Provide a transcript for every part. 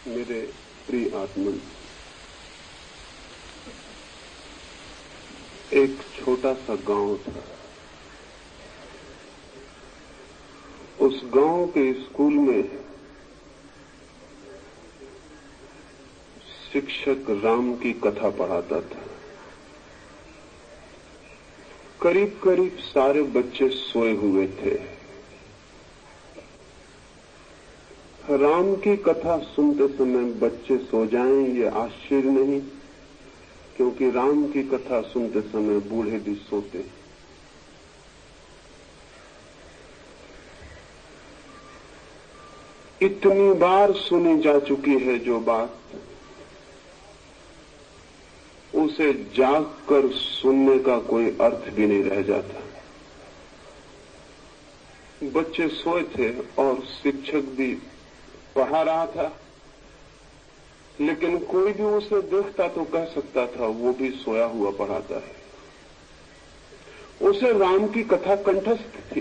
मेरे प्रिय आत्मन, एक छोटा सा गांव था। उस गांव के स्कूल में शिक्षक राम की कथा पढ़ाता था। करीब करीब सारे बच्चे सोए हुए थे। राम की कथा सुनते समय बच्चे सो जाएं ये आश्चर्य नहीं, क्योंकि राम की कथा सुनते समय बूढ़े भी सोते। इतनी बार सुनी जा चुकी है जो बात, उसे जागकर सुनने का कोई अर्थ भी नहीं रह जाता। बच्चे सोए थे और शिक्षक भी पढ़ा रहा था, लेकिन कोई भी उसे देखता तो कह सकता था वो भी सोया हुआ पढ़ाता है। उसे राम की कथा कंठस्थ थी।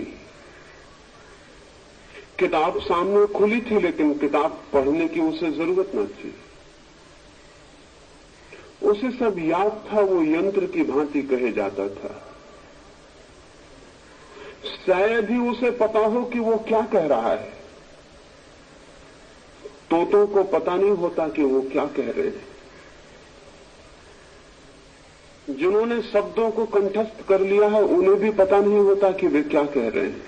किताब सामने खुली थी, लेकिन किताब पढ़ने की उसे जरूरत न थी। उसे सब याद था, वो यंत्र की भांति कहे जाता था। शायद ही उसे पता हो कि वो क्या कह रहा है। तोतों को पता नहीं होता कि वो क्या कह रहे हैं। जिन्होंने शब्दों को कंठस्थ कर लिया है उन्हें भी पता नहीं होता कि वे क्या कह रहे हैं।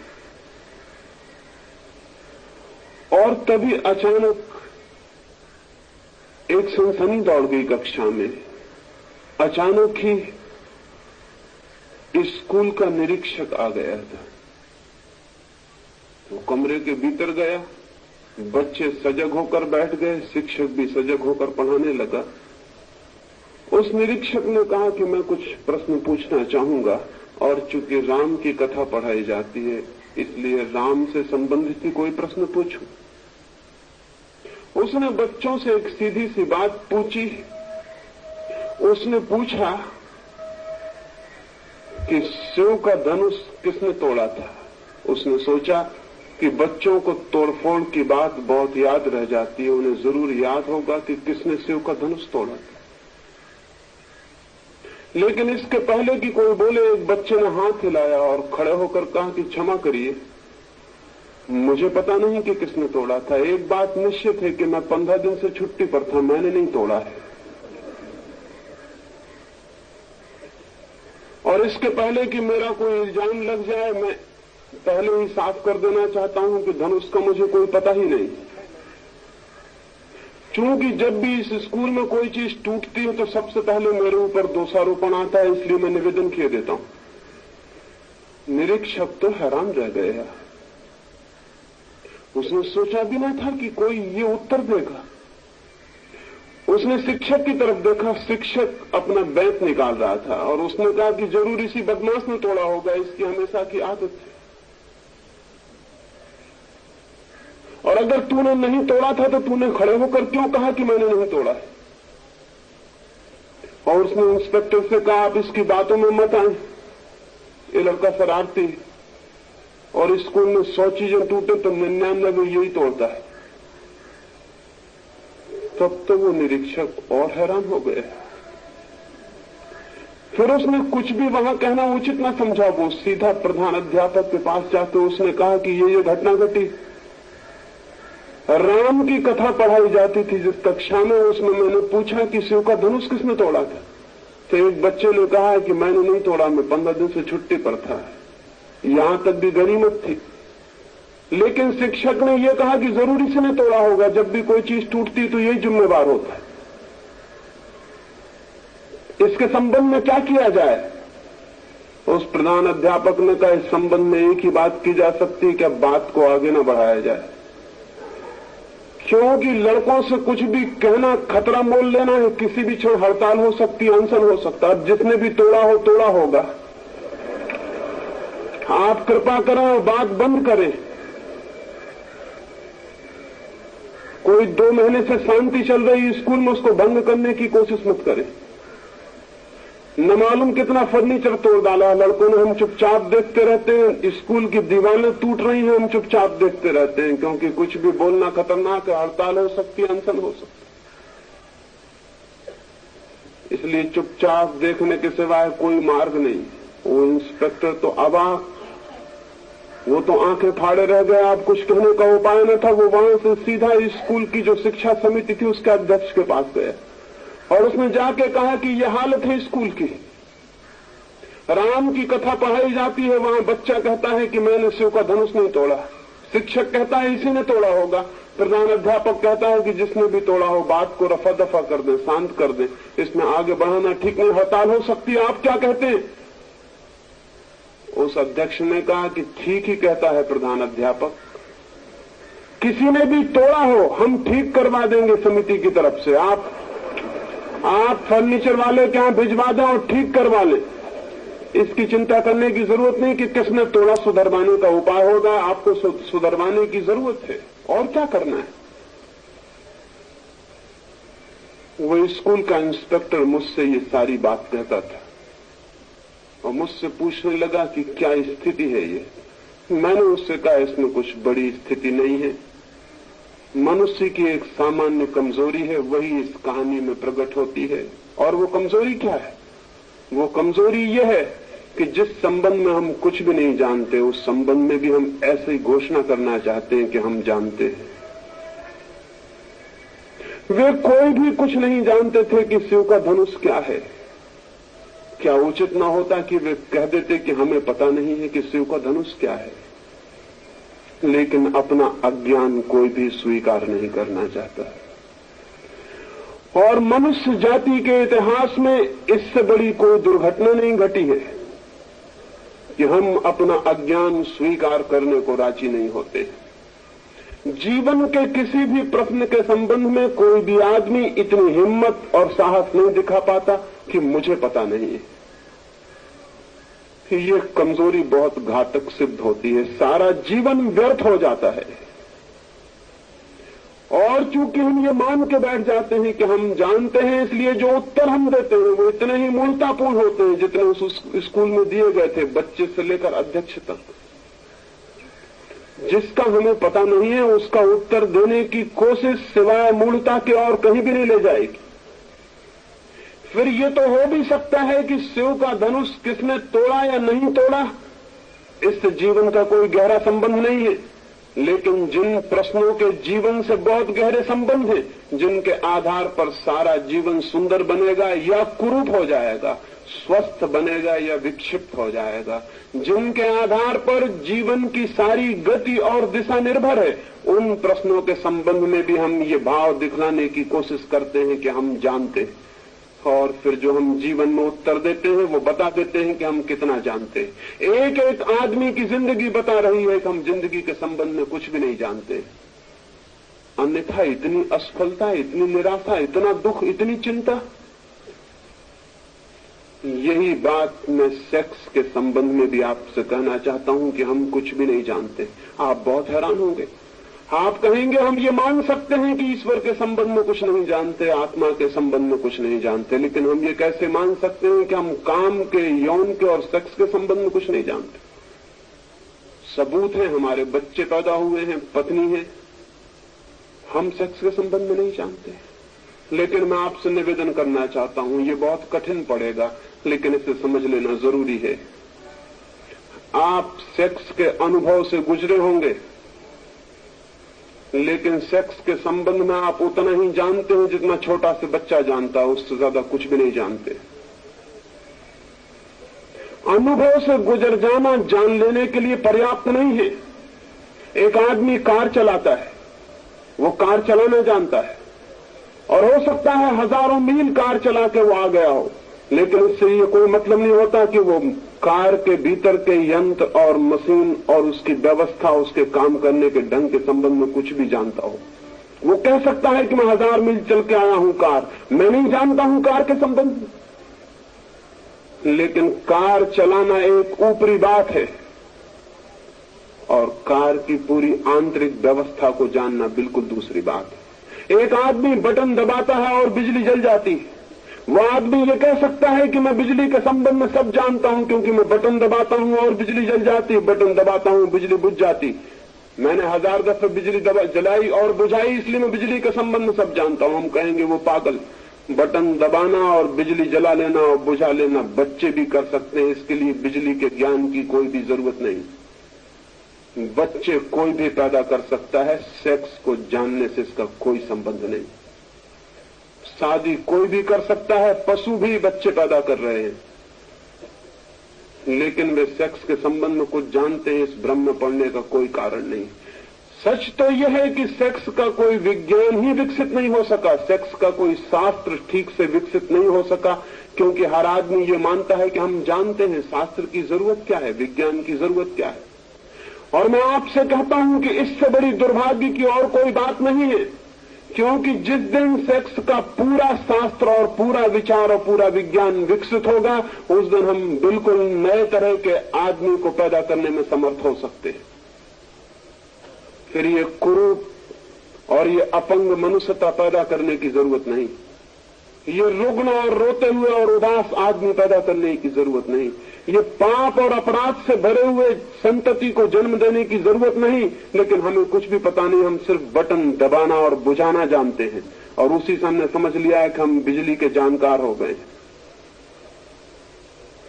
और तभी अचानक एक सनसनी दौड़ गई कक्षा में। अचानक ही स्कूल का निरीक्षक आ गया था। वो कमरे के भीतर गया, बच्चे सजग होकर बैठ गए, शिक्षक भी सजग होकर पढ़ाने लगा। उस निरीक्षक ने कहा कि मैं कुछ प्रश्न पूछना चाहूंगा, और चूंकि राम की कथा पढ़ाई जाती है इसलिए राम से संबंधित ही कोई प्रश्न पूछूं। उसने बच्चों से एक सीधी सी बात पूछी। उसने पूछा कि शिव का धनुष किसने तोड़ा था। उसने सोचा कि बच्चों को तोड़फोड़ की बात बहुत याद रह जाती है, उन्हें जरूर याद होगा कि किसने शिव का धनुष तोड़ा था। लेकिन इसके पहले कि कोई बोले, एक बच्चे ने हाथ हिलाया और खड़े होकर कहा कि क्षमा करिए, मुझे पता नहीं कि किसने तोड़ा था। एक बात निश्चित है कि मैं 15 दिन से छुट्टी पर था, मैंने नहीं तोड़ा है। और इसके पहले कि मेरा कोई इल्जाम लग जाए, मैं पहले ही साफ कर देना चाहता हूं कि धनुष का मुझे कोई पता ही नहीं। चूंकि जब भी इस स्कूल में कोई चीज टूटती है तो सबसे पहले मेरे ऊपर दोषारोपण आता है, इसलिए मैं निवेदन किए देता हूं। निरीक्षक तो हैरान रह गया। उसने सोचा भी ना था कि कोई ये उत्तर देगा। उसने शिक्षक की तरफ देखा। शिक्षक अपना बैत निकाल रहा था और उसने कहा कि जरूर इसी बदमाश ने तोड़ा होगा, इसकी हमेशा की आदत है। और अगर तूने नहीं तोड़ा था तो तूने खड़े होकर क्यों कहा कि मैंने नहीं तोड़ा है। और उसने इंस्पेक्टर से कहा, आप इसकी बातों में मत आए, ये लड़का शरारती, और स्कूल में 100 चीजें टूटे तो 99 यही तोड़ता है। तब तो वो निरीक्षक और हैरान हो गए। फिर उसने कुछ भी वहां कहना उचित न समझा। वो सीधा प्रधान अध्यापक के पास जाकर उसने कहा कि ये घटना घटी। राम की कथा पढ़ाई जाती थी जिस कक्षा में, उसमें मैंने पूछा कि शिव का धनुष किसने तोड़ा था। तो एक बच्चे ने कहा कि मैंने नहीं तोड़ा, मैं 15 दिन से छुट्टी पर था। यहां तक भी गनीमत थी। लेकिन शिक्षक ने यह कहा कि जरूर इसने तोड़ा होगा, जब भी कोई चीज टूटती तो यही जिम्मेवार होता है। इसके संबंध में क्या किया जाए। उस प्रधान अध्यापक ने कहा, इस संबंध में एक ही बात की जा सकती है कि अब बात को आगे न बढ़ाया जाए, क्योंकि लड़कों से कुछ भी कहना खतरा मोल लेना है। किसी भी क्षण हड़ताल हो सकती है, अनशन हो सकता है। जिसने भी तोड़ा हो तोड़ा होगा। आप कृपा करें और बात बंद करें। कोई 2 महीने से शांति चल रही स्कूल में, उसको भंग करने की कोशिश मत करें। न मालूम कितना फर्नीचर तोड़ डाला लड़कों ने। हम चुपचाप देखते रहते हैं। स्कूल की दीवारें टूट रही हैं, हम चुपचाप देखते रहते हैं, क्योंकि कुछ भी बोलना खतरनाक है। हड़ताल हो सकती है, अनशन हो सकती है। इसलिए चुपचाप देखने के सिवाय कोई मार्ग नहीं। वो इंस्पेक्टर तो अवाक, वो तो आंखें फाड़े रह गए। आप कुछ कहने का उपाय न था। वो वहां से सीधा स्कूल की जो शिक्षा समिति थी उसके अध्यक्ष के पास गया और उसने जाके कहा कि यह हालत है स्कूल की। राम की कथा पढ़ाई जाती है, वहां बच्चा कहता है कि मैंने शिव का धनुष नहीं तोड़ा। शिक्षक कहता है इसी ने तोड़ा होगा। प्रधान अध्यापक कहता है कि जिसने भी तोड़ा हो बात को रफा दफा कर दे, शांत कर दे, इसमें आगे बढ़ाना ठीक नहीं, हड़ताल हो सकती है। आप क्या कहते हैं? उस अध्यक्ष ने कहा कि ठीक ही कहता है प्रधान अध्यापक, किसी ने भी तोड़ा हो हम ठीक करवा देंगे समिति की तरफ से। आप फर्नीचर वाले के यहां भिजवा दें और ठीक करवा लें। इसकी चिंता करने की जरूरत नहीं कि किसने तोड़ा, सुधरवाने का उपाय होगा। आपको सुधरवाने की जरूरत है, और क्या करना है। वो स्कूल का इंस्पेक्टर मुझसे ये सारी बात कहता था और मुझसे पूछने लगा कि क्या स्थिति है ये। मैंने उससे कहा इसमें कुछ बड़ी स्थिति नहीं है, मनुष्य की एक सामान्य कमजोरी है, वही इस कहानी में प्रकट होती है। और वो कमजोरी क्या है? वो कमजोरी ये है कि जिस संबंध में हम कुछ भी नहीं जानते, उस संबंध में भी हम ऐसे ही घोषणा करना चाहते हैं कि हम जानते हैं। वे कोई भी कुछ नहीं जानते थे कि शिव का धनुष क्या है। क्या उचित ना होता कि वे कह देते कि हमें पता नहीं है कि शिव का धनुष क्या है? लेकिन अपना अज्ञान कोई भी स्वीकार नहीं करना चाहता। और मनुष्य जाति के इतिहास में इससे बड़ी कोई दुर्घटना नहीं घटी है कि हम अपना अज्ञान स्वीकार करने को राजी नहीं होते। जीवन के किसी भी प्रश्न के संबंध में कोई भी आदमी इतनी हिम्मत और साहस नहीं दिखा पाता कि मुझे पता नहीं है। ये कमजोरी बहुत घातक सिद्ध होती है, सारा जीवन व्यर्थ हो जाता है। और चूंकि हम ये मान के बैठ जाते हैं कि हम जानते हैं, इसलिए जो उत्तर हम देते हैं वो इतने ही मूर्खतापूर्ण होते हैं जितने उस स्कूल में दिए गए थे, बच्चे से लेकर अध्यक्ष तक। जिसका हमें पता नहीं है उसका उत्तर देने की कोशिश सिवाय मूर्खता के और कहीं भी नहीं ले जाएगी। फिर ये तो हो भी सकता है कि शिव का धनुष किसने तोड़ा या नहीं तोड़ा, इससे जीवन का कोई गहरा संबंध नहीं है। लेकिन जिन प्रश्नों के जीवन से बहुत गहरे संबंध हैं, जिनके आधार पर सारा जीवन सुंदर बनेगा या कुरूप हो जाएगा, स्वस्थ बनेगा या विक्षिप्त हो जाएगा, जिनके आधार पर जीवन की सारी गति और दिशा निर्भर है, उन प्रश्नों के संबंध में भी हम ये भाव दिखलाने की कोशिश करते हैं कि हम जानते हैं। और फिर जो हम जीवन में उत्तर देते हैं वो बता देते हैं कि हम कितना जानते हैं। एक एक आदमी की जिंदगी बता रही है कि हम जिंदगी के संबंध में कुछ भी नहीं जानते। अन्यथा इतनी असफलता, इतनी निराशा, इतना दुख, इतनी चिंता। यही बात मैं सेक्स के संबंध में भी आपसे कहना चाहता हूं कि हम कुछ भी नहीं जानते। आप बहुत हैरान होंगे। आप कहेंगे हम ये मान सकते हैं कि ईश्वर के संबंध में कुछ नहीं जानते, आत्मा के संबंध में कुछ नहीं जानते, लेकिन हम ये कैसे मान सकते हैं कि हम काम के, यौन के और सेक्स के संबंध में कुछ नहीं जानते? सबूत है, हमारे बच्चे पैदा हुए हैं, पत्नी है, हम सेक्स के संबंध में नहीं जानते। लेकिन मैं आपसे निवेदन करना चाहता हूं, ये बहुत कठिन पड़ेगा लेकिन इसे समझ लेना जरूरी है। आप सेक्स के अनुभव से गुजरे होंगे, लेकिन सेक्स के संबंध में आप उतना ही जानते हैं जितना छोटा से बच्चा जानता है, उससे ज्यादा कुछ भी नहीं जानते। अनुभव से गुजर जाना जान लेने के लिए पर्याप्त नहीं है। एक आदमी कार चलाता है, वो कार चलाना जानता है और हो सकता है हजारों मील कार चला के वो आ गया हो, लेकिन इससे ये कोई मतलब नहीं होता कि वो कार के भीतर के यंत्र और मशीन और उसकी व्यवस्था, उसके काम करने के ढंग के संबंध में कुछ भी जानता हो। वो कह सकता है कि मैं 1000 मील चल के आया हूं कार, मैं नहीं जानता हूं कार के संबंध में। लेकिन कार चलाना एक ऊपरी बात है और कार की पूरी आंतरिक व्यवस्था को जानना बिल्कुल दूसरी बात है। एक आदमी बटन दबाता है और बिजली जल जाती है, वो आदमी ये कह सकता है कि मैं बिजली के संबंध में सब जानता हूं क्योंकि मैं बटन दबाता हूं और बिजली जल जाती, बटन दबाता हूं बिजली बुझ जाती, मैंने 1000 दफे बिजली जलाई और बुझाई इसलिए मैं बिजली के संबंध में सब जानता हूं। हम कहेंगे वो पागल। बटन दबाना और बिजली जला लेना और बुझा लेना बच्चे भी कर सकते हैं, इसके लिए बिजली के ज्ञान की कोई भी जरूरत नहीं। बच्चे कोई भी पैदा कर सकता है, सेक्स को जानने से इसका कोई संबंध नहीं। शादी कोई भी कर सकता है, पशु भी बच्चे पैदा कर रहे हैं, लेकिन वे सेक्स के संबंध में कुछ जानते हैं, इस भ्रम में पड़ने का कोई कारण नहीं। सच तो यह है कि सेक्स का कोई विज्ञान ही विकसित नहीं हो सका, सेक्स का कोई शास्त्र ठीक से विकसित नहीं हो सका, क्योंकि हर आदमी ये मानता है कि हम जानते हैं। शास्त्र की जरूरत क्या है, विज्ञान की जरूरत क्या है? और मैं आपसे कहता हूं कि इससे बड़ी दुर्भाग्य की और कोई बात नहीं है, क्योंकि जिस दिन सेक्स का पूरा शास्त्र और पूरा विचार और पूरा विज्ञान विकसित होगा, उस दिन हम बिल्कुल नए तरह के आदमी को पैदा करने में समर्थ हो सकते हैं। फिर ये कुरूप और ये अपंग मनुष्यता पैदा करने की जरूरत नहीं, ये रुग्ण और रोते हुए और उदास आदमी पैदा करने की जरूरत नहीं, ये पाप और अपराध से भरे हुए संतति को जन्म देने की जरूरत नहीं। लेकिन हमें कुछ भी पता नहीं, हम सिर्फ बटन दबाना और बुझाना जानते हैं, और उसी से हमने समझ लिया है कि हम बिजली के जानकार हो गए।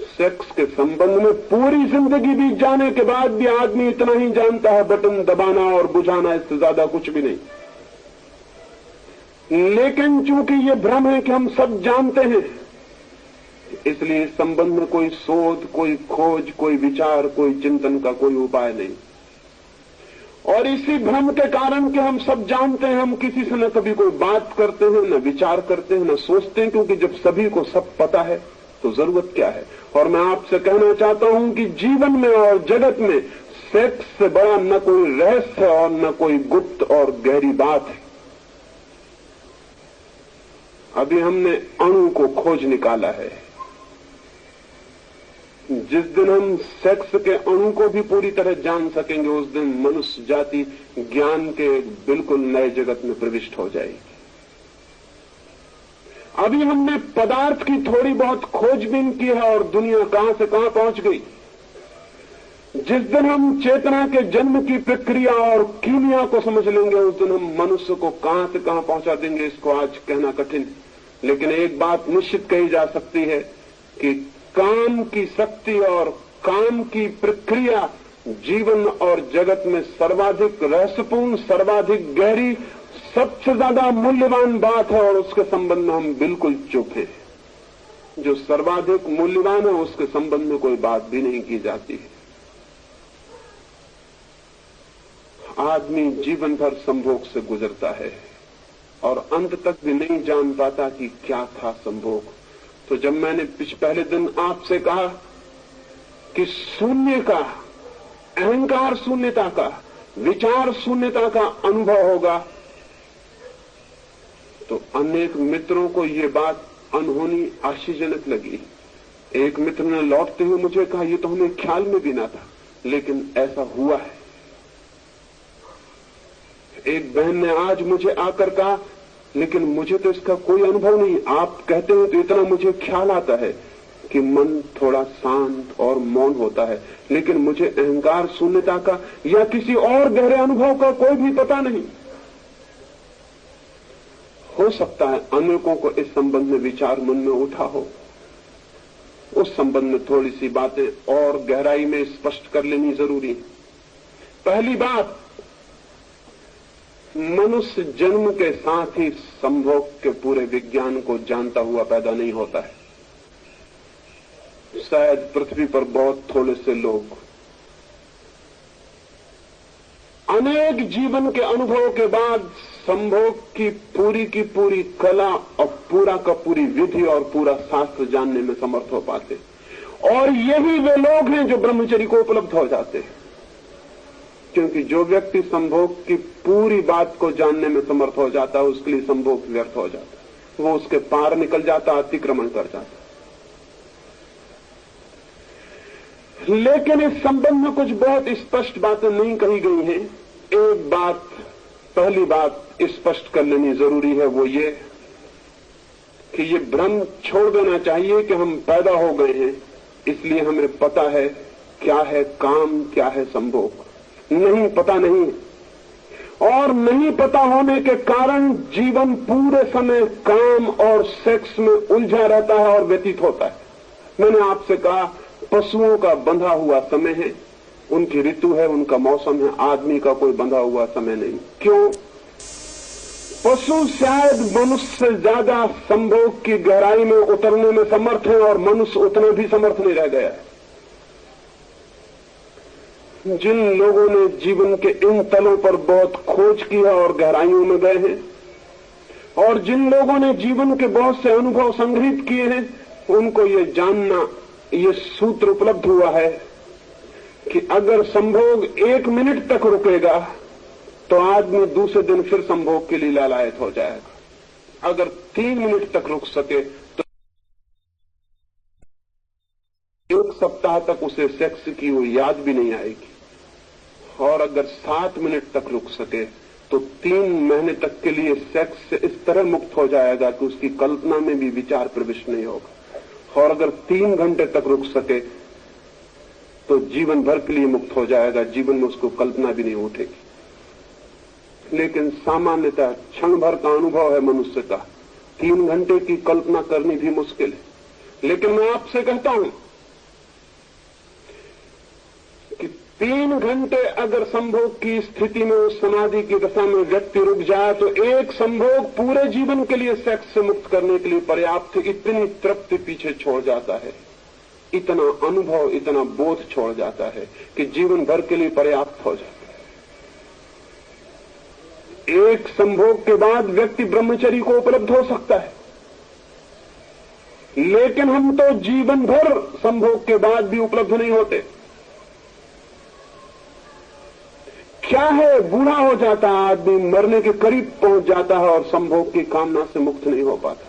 सेक्स के संबंध में पूरी जिंदगी बीत जाने के बाद भी आदमी इतना ही जानता है, बटन दबाना और बुझाना, इससे ज्यादा कुछ भी नहीं। लेकिन चूंकि ये भ्रम है कि हम सब जानते हैं, इसलिए इस संबंध में कोई शोध, कोई खोज, कोई विचार, कोई चिंतन का कोई उपाय नहीं। और इसी भ्रम के कारण कि हम सब जानते हैं, हम किसी से न कभी कोई बात करते हैं, न विचार करते हैं, न सोचते हैं, क्योंकि जब सभी को सब पता है तो जरूरत क्या है। और मैं आपसे कहना चाहता हूं कि जीवन में और जगत में सेक्स से बड़ा न कोई रहस्य और न कोई गुप्त और गहरी बात है। अभी हमने अणु को खोज निकाला है। जिस दिन हम सेक्स के अणु को भी पूरी तरह जान सकेंगे, उस दिन मनुष्य जाति ज्ञान के बिल्कुल नए जगत में प्रविष्ट हो जाएगी। अभी हमने पदार्थ की थोड़ी बहुत खोजबीन की है और दुनिया कहां से कहां पहुंच गई। जिस दिन हम चेतना के जन्म की प्रक्रिया और कीमिया को समझ लेंगे, उस दिन हम मनुष्य को कहां से कहां पहुंचा देंगे, इसको आज कहना कठिन। लेकिन एक बात निश्चित कही जा सकती है कि काम की शक्ति और काम की प्रक्रिया जीवन और जगत में सर्वाधिक रहस्यपूर्ण, सर्वाधिक गहरी, सबसे ज्यादा मूल्यवान बात है, और उसके संबंध में हम बिल्कुल चुप हैं। जो सर्वाधिक मूल्यवान है उसके संबंध में कोई बात भी नहीं की जाती है। आदमी जीवन भर संभोग से गुजरता है और अंत तक भी नहीं जान पाता कि क्या था संभोग। तो जब मैंने पहले दिन आपसे कहा कि शून्य का, अहंकार शून्यता का, विचार शून्यता का अनुभव होगा, तो अनेक मित्रों को ये बात अनहोनी आश्चर्यजनक लगी। एक मित्र ने लौटते हुए मुझे कहा, ये तो हमें ख्याल में भी ना था, लेकिन ऐसा हुआ है। एक बहन ने आज मुझे आकर कहा, लेकिन मुझे तो इसका कोई अनुभव नहीं। आप कहते हैं तो इतना मुझे ख्याल आता है कि मन थोड़ा शांत और मौन होता है, लेकिन मुझे अहंकार शून्यता का या किसी और गहरे अनुभव का कोई भी पता नहीं। हो सकता है अनेकों को इस संबंध में विचार मन में उठा हो। उस संबंध में थोड़ी सी बातें और गहराई में स्पष्ट कर लेनी जरूरी है। पहली बात, मनुष्य जन्म के साथ ही संभोग के पूरे विज्ञान को जानता हुआ पैदा नहीं होता है। शायद पृथ्वी पर बहुत थोड़े से लोग अनेक जीवन के अनुभव के बाद संभोग की पूरी कला और पूरा का पूरी विधि और पूरा शास्त्र जानने में समर्थ हो पाते, और यही वे लोग हैं जो ब्रह्मचर्य को उपलब्ध हो जाते हैं। क्योंकि जो व्यक्ति संभोग की पूरी बात को जानने में समर्थ हो जाता है, उसके लिए संभोग व्यर्थ हो जाता है, वो उसके पार निकल जाता, अतिक्रमण कर जाता। लेकिन इस संबंध में कुछ बहुत स्पष्ट बातें नहीं कही गई हैं। एक बात, पहली बात स्पष्ट कर लेनी जरूरी है, वो ये कि ये भ्रम छोड़ देना चाहिए कि हम पैदा हो गए हैं इसलिए हमें पता है क्या है काम, क्या है संभोग। नहीं, पता नहीं। और नहीं पता होने के कारण जीवन पूरे समय काम और सेक्स में उलझा रहता है और व्यतीत होता है। मैंने आपसे कहा पशुओं का बंधा हुआ समय है, उनकी ऋतु है, उनका मौसम है। आदमी का कोई बंधा हुआ समय नहीं। क्यों? पशु शायद मनुष्य से ज्यादा संभोग की गहराई में उतरने में समर्थ है और मनुष्य उतने भी समर्थ नहीं रह गया है। जिन लोगों ने जीवन के इन तलों पर बहुत खोज की है और गहराइयों में गए हैं, और जिन लोगों ने जीवन के बहुत से अनुभव संग्रहित किए हैं, उनको ये जानना, ये सूत्र उपलब्ध हुआ है कि अगर संभोग 1 मिनट तक रुकेगा तो आदमी दूसरे दिन फिर संभोग के लिए लालायत हो जाएगा। अगर 3 मिनट तक रुक सके तो 1 सप्ताह तक उसे सेक्स की वो याद भी नहीं आएगी, और अगर 7 मिनट तक रुक सके तो 3 महीने तक के लिए सेक्स से इस तरह मुक्त हो जाएगा कि उसकी कल्पना में भी विचार प्रविष्ट नहीं होगा। और अगर 3 घंटे तक रुक सके तो जीवन भर के लिए मुक्त हो जाएगा, जीवन में उसको कल्पना भी नहीं उठेगी। लेकिन सामान्यतः क्षण भर का अनुभव है मनुष्य का, 3 घंटे की कल्पना करनी भी मुश्किल है। लेकिन मैं आपसे कहता हूं कि 3 घंटे अगर संभोग की स्थिति में, उस समाधि की दशा में व्यक्ति रुक जाए तो एक संभोग पूरे जीवन के लिए सेक्स से मुक्त करने के लिए पर्याप्त। इतनी तृप्ति पीछे छोड़ जाता है, इतना अनुभव, इतना बोध छोड़ जाता है कि जीवन भर के लिए पर्याप्त हो जाता है। एक संभोग के बाद व्यक्ति ब्रह्मचर्य को उपलब्ध हो सकता है, लेकिन हम तो जीवन भर संभोग के बाद भी उपलब्ध नहीं होते। क्या है, बूढ़ा हो जाता है आदमी, मरने के करीब पहुंच जाता है और संभोग की कामना से मुक्त नहीं हो पाता।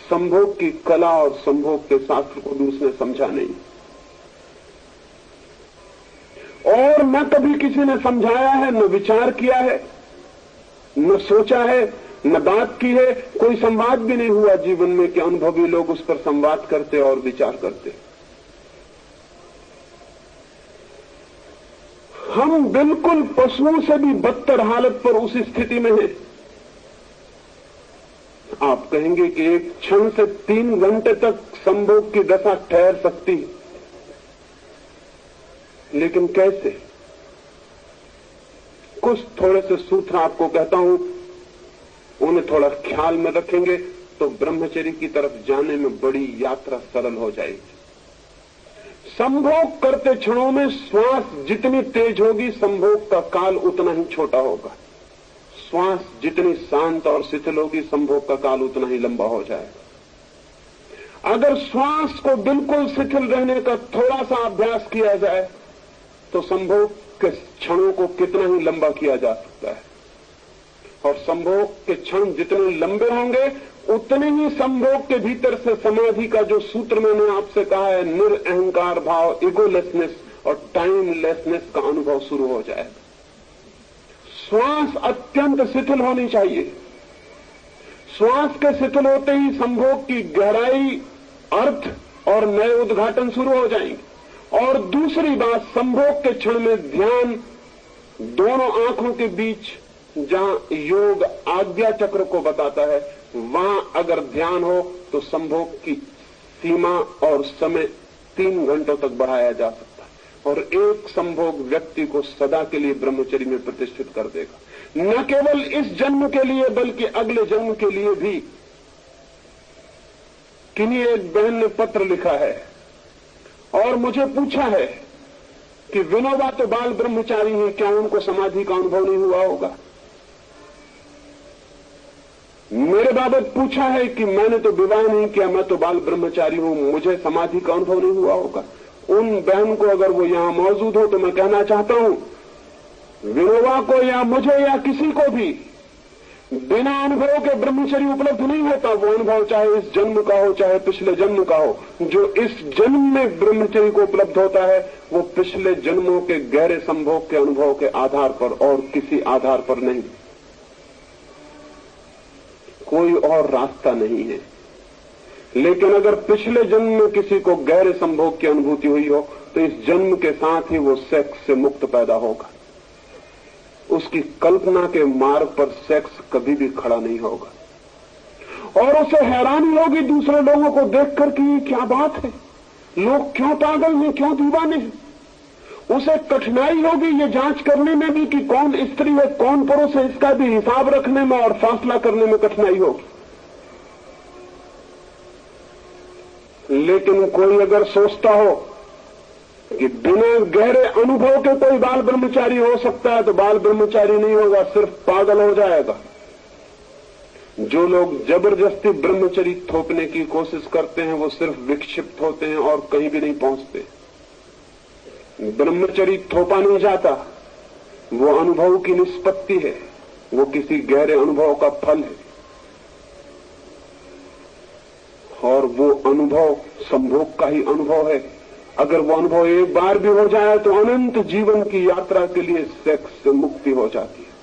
संभोग की कला और संभोग के शास्त्र को भी उसने समझा नहीं, और न कभी किसी ने समझाया है, न विचार किया है, न सोचा है, न बात की है। कोई संवाद भी नहीं हुआ जीवन में कि अनुभवी लोग उस पर संवाद करते और विचार करते। हम बिल्कुल पशुओं से भी बदतर हालत पर उस स्थिति में हैं। आप कहेंगे कि एक क्षण से 3 घंटे तक संभोग की दशा ठहर सकती, लेकिन कैसे? कुछ थोड़े से सूत्र आपको कहता हूं, उन्हें थोड़ा ख्याल में रखेंगे तो ब्रह्मचर्य की तरफ जाने में बड़ी यात्रा सरल हो जाएगी। संभोग करते क्षणों में श्वास जितनी तेज होगी, संभोग का काल उतना ही छोटा होगा। श्वास जितनी शांत और शिथिल होगी, संभोग का काल उतना ही लंबा हो जाएगा। अगर श्वास को बिल्कुल शिथिल रहने का थोड़ा सा अभ्यास किया जाए तो संभोग के क्षणों को कितना ही लंबा किया जा सकता है, और संभोग के क्षण जितने लंबे होंगे उतने ही संभोग के भीतर से समाधि का जो सूत्र मैंने आपसे कहा है, निरअहंकार भाव, इगोलेसनेस और टाइमलेसनेस का अनुभव शुरू हो जाएगा। श्वास अत्यंत शिथिल होनी चाहिए। श्वास के शिथिल होते ही संभोग की गहराई, अर्थ और नए उद्घाटन शुरू हो जाएंगे। और दूसरी बात, संभोग के क्षण में ध्यान दोनों आंखों के बीच, जहां योग आज्ञा चक्र को बताता है, वहां अगर ध्यान हो तो संभोग की सीमा और समय 3 घंटों तक बढ़ाया जा सकता है, और एक संभोग व्यक्ति को सदा के लिए ब्रह्मचर्य में प्रतिष्ठित कर देगा। न केवल इस जन्म के लिए बल्कि अगले जन्म के लिए भी। किन्हीं एक बहन ने पत्र लिखा है और मुझे पूछा है कि विनोबा तो बाल ब्रह्मचारी हैं, क्या उनको समाधि का अनुभव नहीं हुआ होगा? मेरे बाबत पूछा है कि मैंने तो विवाह नहीं किया, मैं तो बाल ब्रह्मचारी हूं, मुझे समाधि का अनुभव नहीं हुआ होगा। उन बहन को अगर वो यहां मौजूद हो तो मैं कहना चाहता हूं, विनोबा को या मुझे या किसी को भी बिना अनुभव के ब्रह्मचर्य उपलब्ध नहीं होता। वो अनुभव चाहे इस जन्म का हो चाहे पिछले जन्म का हो, जो इस जन्म में ब्रह्मचर्य को उपलब्ध होता है वो पिछले जन्मों के गहरे संभोग के अनुभव के आधार पर और किसी आधार पर नहीं। कोई और रास्ता नहीं है। लेकिन अगर पिछले जन्म में किसी को गहरे संभोग की अनुभूति हुई हो तो इस जन्म के साथ ही वो सेक्स से मुक्त पैदा होगा। उसकी कल्पना के मार्ग पर सेक्स कभी भी खड़ा नहीं होगा और उसे हैरानी होगी दूसरे लोगों को देखकर कि ये क्या बात है, लोग क्यों पागल हैं, क्यों दीवाने हैं। उसे कठिनाई होगी ये जांच करने में भी कि कौन स्त्री है कौन पुरुष है, इसका भी हिसाब रखने में और फैसला करने में कठिनाई होगी। लेकिन कोई अगर सोचता हो कि बिना गहरे अनुभव के कोई बाल ब्रह्मचारी हो सकता है तो बाल ब्रह्मचारी नहीं होगा, सिर्फ पागल हो जाएगा। जो लोग जबरदस्ती ब्रह्मचर्य थोपने की कोशिश करते हैं वो सिर्फ विक्षिप्त होते हैं और कहीं भी नहीं पहुंचते। ब्रह्मचर्य थोपा नहीं जाता, वो अनुभव की निष्पत्ति है, वो किसी गहरे अनुभव का फल है और वो अनुभव संभोग का ही अनुभव है। अगर वो अनुभव एक बार भी हो जाए तो अनंत जीवन की यात्रा के लिए सेक्स से मुक्ति हो जाती है।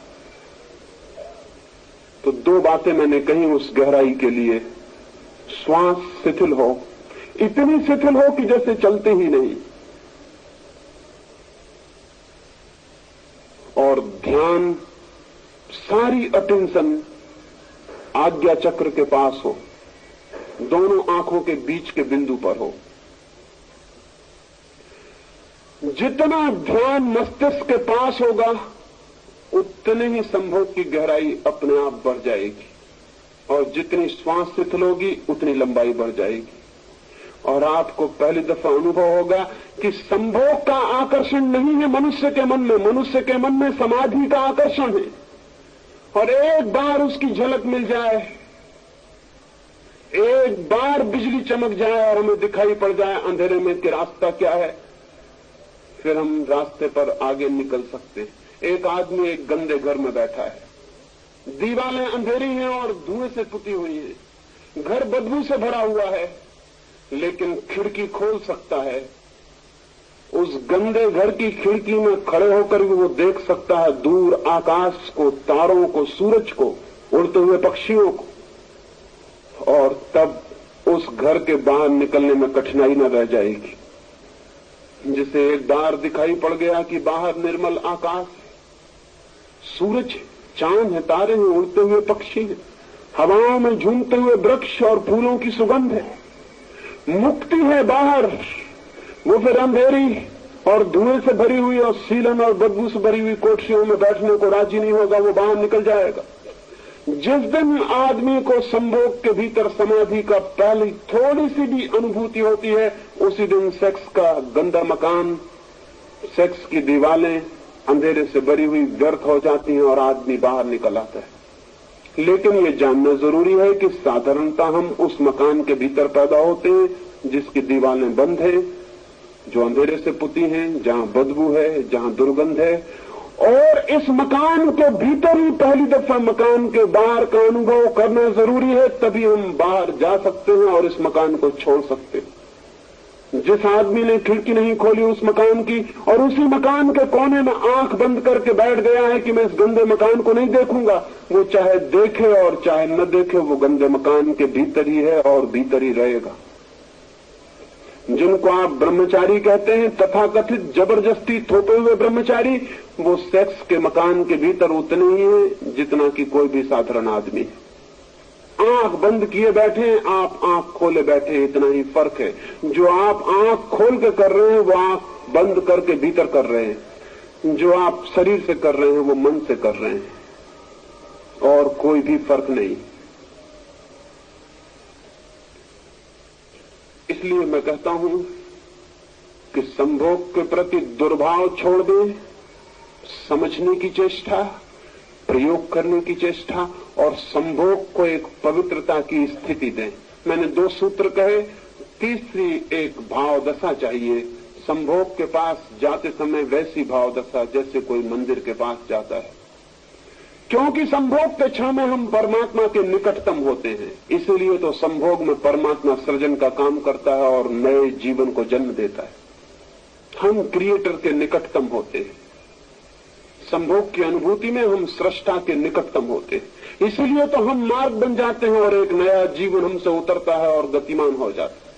तो दो बातें मैंने कही उस गहराई के लिए। श्वास शिथिल हो, इतनी शिथिल हो कि जैसे चलते ही नहीं, और ध्यान सारी अटेंशन आज्ञा चक्र के पास हो, दोनों आंखों के बीच के बिंदु पर हो। जितना ध्यान मस्तिष्क के पास होगा उतने ही संभोग की गहराई अपने आप बढ़ जाएगी और जितनी श्वास शिथिल होगी उतनी लंबाई बढ़ जाएगी। और आपको पहली दफा अनुभव होगा कि संभोग का आकर्षण नहीं है मनुष्य के मन में, मनुष्य के मन में समाधि का आकर्षण है। और एक बार उसकी झलक मिल जाए, एक बार बिजली चमक जाए और हमें दिखाई पड़ जाए अंधेरे में कि रास्ता क्या है, फिर हम रास्ते पर आगे निकल सकते हैं। एक आदमी एक गंदे घर में बैठा है, दीवारें अंधेरी हैं और धुएं से पुती हुई हैं, घर बदबू से भरा हुआ है, लेकिन खिड़की खोल सकता है। उस गंदे घर की खिड़की में खड़े होकर भी वो देख सकता है दूर आकाश को, तारों को, सूरज को, उड़ते हुए पक्षियों को। और तब उस घर के बाहर निकलने में कठिनाई न रह जाएगी। जिसे एक बार दिखाई पड़ गया कि बाहर निर्मल आकाश, सूरज, चांद है, तारे हैं, उड़ते हुए पक्षी हैं, हवाओं में झूमते हुए वृक्ष और फूलों की सुगंध है, मुक्ति है बाहर, वो फिर अंधेरी और धुएं से भरी हुई और सीलन और बदबू से भरी हुई कोठरियों में बैठने को राजी नहीं होगा, वो बाहर निकल जाएगा। जिस दिन आदमी को संभोग के भीतर समाधि का पहली थोड़ी सी भी अनुभूति होती है, उसी दिन सेक्स का गंदा मकान, सेक्स की दीवारें अंधेरे से भरी हुई व्यर्थ हो जाती हैं और आदमी बाहर निकल आता है। लेकिन ये जानना जरूरी है कि साधारणतः हम उस मकान के भीतर पैदा होते हैं जिसकी दीवारें बंद है, जो अंधेरे से पुती हैं, जहां बदबू है, जहां दुर्गंध है। और इस मकान के भीतर ही पहली दफा मकान के बाहर का अनुभव करना जरूरी है, तभी हम बाहर जा सकते हैं और इस मकान को छोड़ सकते हैं। जिस आदमी ने खिड़की नहीं खोली उस मकान की और उसी मकान के कोने में आंख बंद करके बैठ गया है कि मैं इस गंदे मकान को नहीं देखूंगा, वो चाहे देखे और चाहे न देखे, वो गंदे मकान के भीतर ही है और भीतर ही रहेगा। जिनको आप ब्रह्मचारी कहते हैं, तथाकथित जबरदस्ती थोपे हुए ब्रह्मचारी, वो सेक्स के मकान के भीतर उतने ही है जितना कि कोई भी साधारण आदमी है। आंख बंद किए बैठे, आप आंख खोले बैठे, इतना ही फर्क है। जो आप आंख खोल के कर रहे हैं वो आंख बंद करके भीतर कर रहे हैं, जो आप शरीर से कर रहे हैं वो मन से कर रहे हैं, और कोई भी फर्क नहीं। इसलिए मैं कहता हूं कि संभोग के प्रति दुर्भाव छोड़ दें, समझने की चेष्टा, प्रयोग करने की चेष्टा और संभोग को एक पवित्रता की स्थिति दें। मैंने 2 सूत्र कहे, तीसरी एक भाव दशा चाहिए। संभोग के पास जाते समय वैसी भाव दशा जैसे कोई मंदिर के पास जाता है, क्योंकि संभोग के क्षण में हम परमात्मा के निकटतम होते हैं। इसीलिए तो संभोग में परमात्मा सृजन का काम करता है और नए जीवन को जन्म देता है। हम क्रिएटर के निकटतम होते हैं। संभोग की अनुभूति में हम सृष्टा के निकटतम होते हैं। इसलिए तो हम मार्ग बन जाते हैं और एक नया जीवन हमसे उतरता है और गतिमान हो जाता है।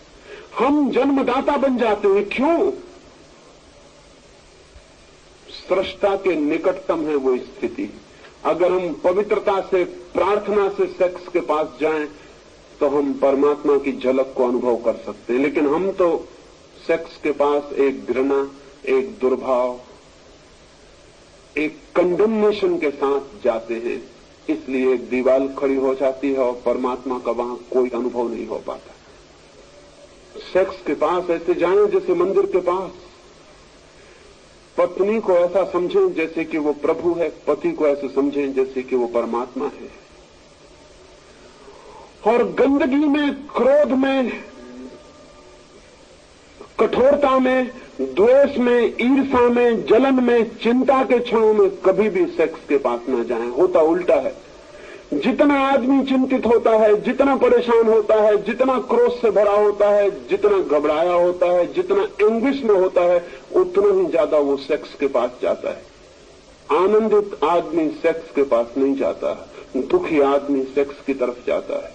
हम जन्मदाता बन जाते हैं। क्यों? सृष्टा के निकटतम है वो स्थिति। अगर हम पवित्रता से, प्रार्थना से सेक्स के पास जाएं तो हम परमात्मा की झलक को अनुभव कर सकते हैं। लेकिन हम तो सेक्स के पास एक घृणा, एक दुर्भाव, एक कंडेमनेशन के साथ जाते हैं। इसलिए एक दीवार खड़ी हो जाती है और परमात्मा का वहां कोई अनुभव नहीं हो पाता। सेक्स के पास ऐसे जाएं जैसे मंदिर के पास। पत्नी को ऐसा समझें जैसे कि वो प्रभु है, पति को ऐसे समझें जैसे कि वो परमात्मा है। और गंदगी में, क्रोध में, कठोरता में, द्वेष में, ईर्ष्या में, जलन में, चिंता के क्षणों में कभी भी सेक्स के पास ना जाएं। होता उल्टा है। जितना आदमी चिंतित होता है, जितना परेशान होता है, जितना क्रोध से भरा होता है, जितना घबराया होता है, जितना एंग्विश में होता है, उतना ही ज्यादा वो सेक्स के पास जाता है। आनंदित आदमी सेक्स के पास नहीं जाता, दुखी आदमी सेक्स की तरफ जाता है,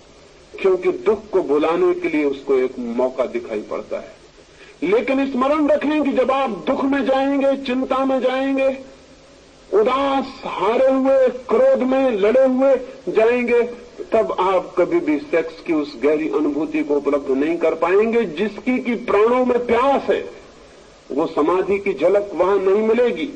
क्योंकि दुख को भुलाने के लिए उसको एक मौका दिखाई पड़ता है। लेकिन स्मरण रखें कि जब आप दुख में जाएंगे, चिंता में जाएंगे, उदास, हारे हुए, क्रोध में लड़े हुए जाएंगे, तब आप कभी भी सेक्स की उस गहरी अनुभूति को उपलब्ध नहीं कर पाएंगे जिसकी कि प्राणों में प्यास है। वो समाधि की झलक वहां नहीं मिलेगी।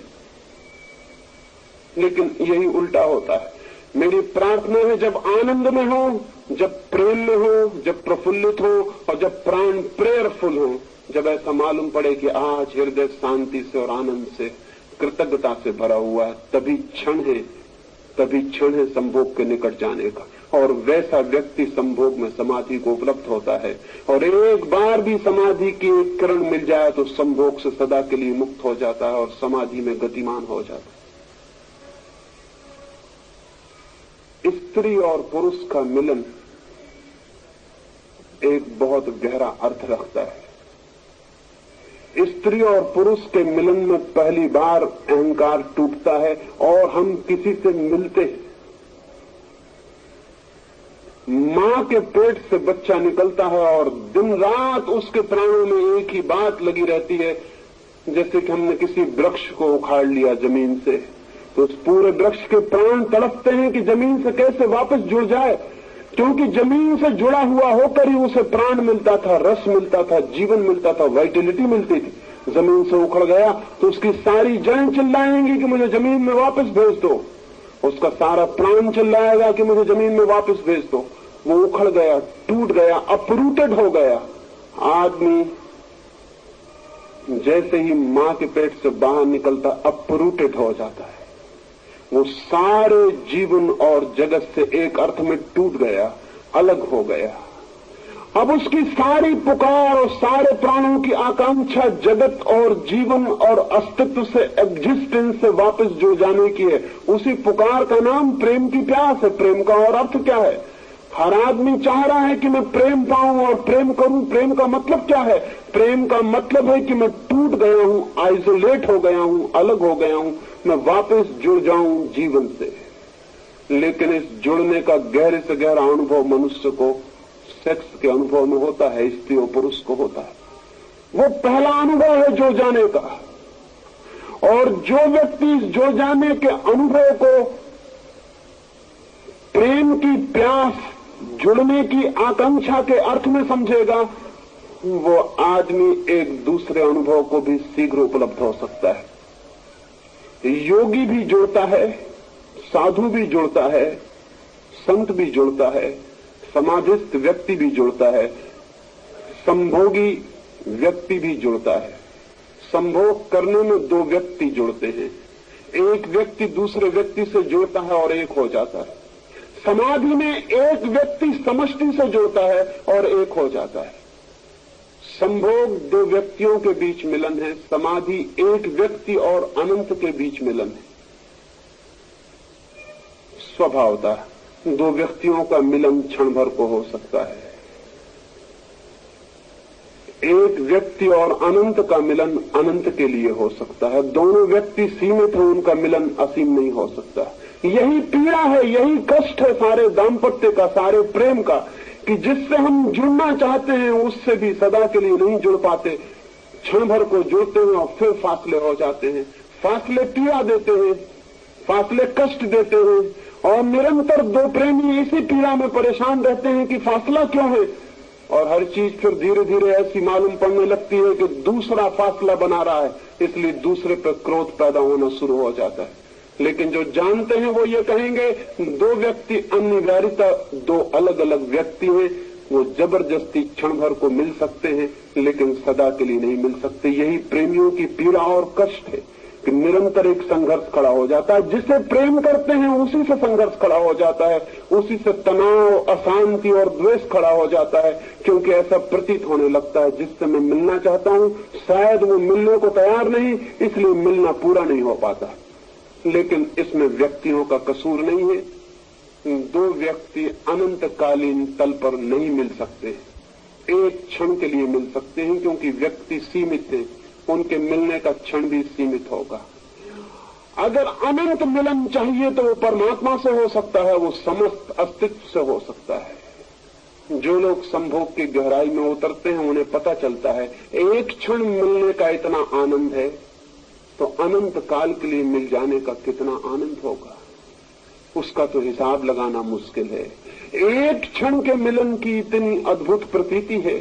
लेकिन यही उल्टा होता है। मेरी प्रार्थना है जब आनंद में हो, जब प्रेम में हो, जब प्रफुल्लित हो और जब प्राण प्रेयरफुल हो, जब ऐसा मालूम पड़े कि आज हृदय शांति से और आनंद से, कृतज्ञता से भरा हुआ है, तभी क्षण है संभोग के निकट जाने का। और वैसा व्यक्ति संभोग में समाधि को उपलब्ध होता है। और एक बार भी समाधि की एक किरण मिल जाए तो संभोग से सदा के लिए मुक्त हो जाता है और समाधि में गतिमान हो जाता है। स्त्री और पुरुष का मिलन एक बहुत गहरा अर्थ रखता है। स्त्री और पुरुष के मिलन में पहली बार अहंकार टूटता है और हम किसी से मिलते हैं। मां के पेट से बच्चा निकलता है और दिन रात उसके प्राणों में एक ही बात लगी रहती है, जैसे कि हमने किसी वृक्ष को उखाड़ लिया जमीन से, तो उस पूरे वृक्ष के प्राण तड़पते हैं कि जमीन से कैसे वापस जुड़ जाए, क्योंकि जमीन से जुड़ा हुआ होकर ही उसे प्राण मिलता था, रस मिलता था, जीवन मिलता था, वाइटलिटी मिलती थी। जमीन से उखड़ गया तो उसकी सारी जड़ें चिल्लाएंगी कि मुझे जमीन में वापस भेज दो। उसका सारा प्राण चिल्लाएगा कि मुझे जमीन में वापस भेज दो। वो उखड़ गया, टूट गया, अपरूटेड हो गया। आदमी जैसे ही मां के पेट से बाहर निकलता अपरूटेड हो जाता है। वो सारे जीवन और जगत से एक अर्थ में टूट गया, अलग हो गया। अब उसकी सारी पुकार और सारे प्राणों की आकांक्षा जगत और जीवन और अस्तित्व से, एग्जिस्टेंस से वापस जुड़ जाने की है। उसी पुकार का नाम प्रेम की प्यास है। प्रेम का और अर्थ क्या है? हर आदमी चाह रहा है कि मैं प्रेम पाऊं और प्रेम करूं। प्रेम का मतलब क्या है? प्रेम का मतलब है कि मैं टूट गया हूं, आइसोलेट हो गया हूं, अलग हो गया हूं, मैं वापस जुड़ जाऊं जीवन से। लेकिन इस जुड़ने का गहरे से गहरा अनुभव मनुष्य को सेक्स के अनुभव में होता है, स्त्री और पुरुष को होता है। वो पहला अनुभव है जुड़ जाने का। और जो व्यक्ति इस जुड़ जाने के अनुभव को प्रेम की प्यास, जुड़ने की आकांक्षा के अर्थ में समझेगा, वो आदमी एक दूसरे अनुभव को भी शीघ्र उपलब्ध हो सकता है। योगी भी जुड़ता है, साधु भी जुड़ता है, संत भी जुड़ता है, समाधिस्थ व्यक्ति भी जुड़ता है, संभोगी व्यक्ति भी जुड़ता है। संभोग करने में दो व्यक्ति जुड़ते हैं। एक व्यक्ति दूसरे व्यक्ति से जुड़ता है और एक हो जाता है। समाधि में एक व्यक्ति समष्टि से जुड़ता है और एक हो जाता है। संभोग दो व्यक्तियों के बीच मिलन है, समाधि एक व्यक्ति और अनंत के बीच मिलन है। स्वभावतः दो व्यक्तियों का मिलन क्षण भर को हो सकता है। एक व्यक्ति और अनंत का मिलन अनंत के लिए हो सकता है। दोनों व्यक्ति सीमित हैं, उनका मिलन असीम नहीं हो सकता। यही पीड़ा है, यही कष्ट है सारे दाम्पत्य का, सारे प्रेम का, कि जिससे हम जुड़ना चाहते हैं उससे भी सदा के लिए नहीं जुड़ पाते। क्षण भर को जुड़ते हैं और फिर फासले हो जाते हैं। फासले पीड़ा देते हैं, फासले कष्ट देते हैं, और निरंतर दो प्रेमी इसी पीड़ा में परेशान रहते हैं कि फासला क्यों है। और हर चीज फिर धीरे धीरे ऐसी मालूम पड़ने लगती है कि दूसरा फासला बना रहा है, इसलिए दूसरे पर क्रोध पैदा होना शुरू हो जाता है। लेकिन जो जानते हैं वो ये कहेंगे, दो व्यक्ति अनिवार्यता दो अलग अलग व्यक्ति हैं, वो जबरदस्ती क्षण भर को मिल सकते हैं लेकिन सदा के लिए नहीं मिल सकते। यही प्रेमियों की पीड़ा और कष्ट है कि निरंतर एक संघर्ष खड़ा हो जाता है। जिसे प्रेम करते हैं उसी से संघर्ष खड़ा हो जाता है, उसी से तनाव, अशांति और द्वेष खड़ा हो जाता है, क्योंकि ऐसा प्रतीत होने लगता है जिससे मैं मिलना चाहता हूं शायद वो मिलने को तैयार नहीं, इसलिए मिलना पूरा नहीं हो पाता। लेकिन इसमें व्यक्तियों का कसूर नहीं है। दो व्यक्ति अनंतकालीन तल पर नहीं मिल सकते, एक क्षण के लिए मिल सकते हैं, क्योंकि व्यक्ति सीमित है, उनके मिलने का क्षण भी सीमित होगा। अगर अनंत मिलन चाहिए तो वो परमात्मा से हो सकता है, वो समस्त अस्तित्व से हो सकता है। जो लोग संभोग की गहराई में उतरते हैं उन्हें पता चलता है एक क्षण मिलने का इतना आनंद है तो अनंत काल के लिए मिल जाने का कितना आनंद होगा, उसका तो हिसाब लगाना मुश्किल है। एक क्षण के मिलन की इतनी अद्भुत प्रतीति है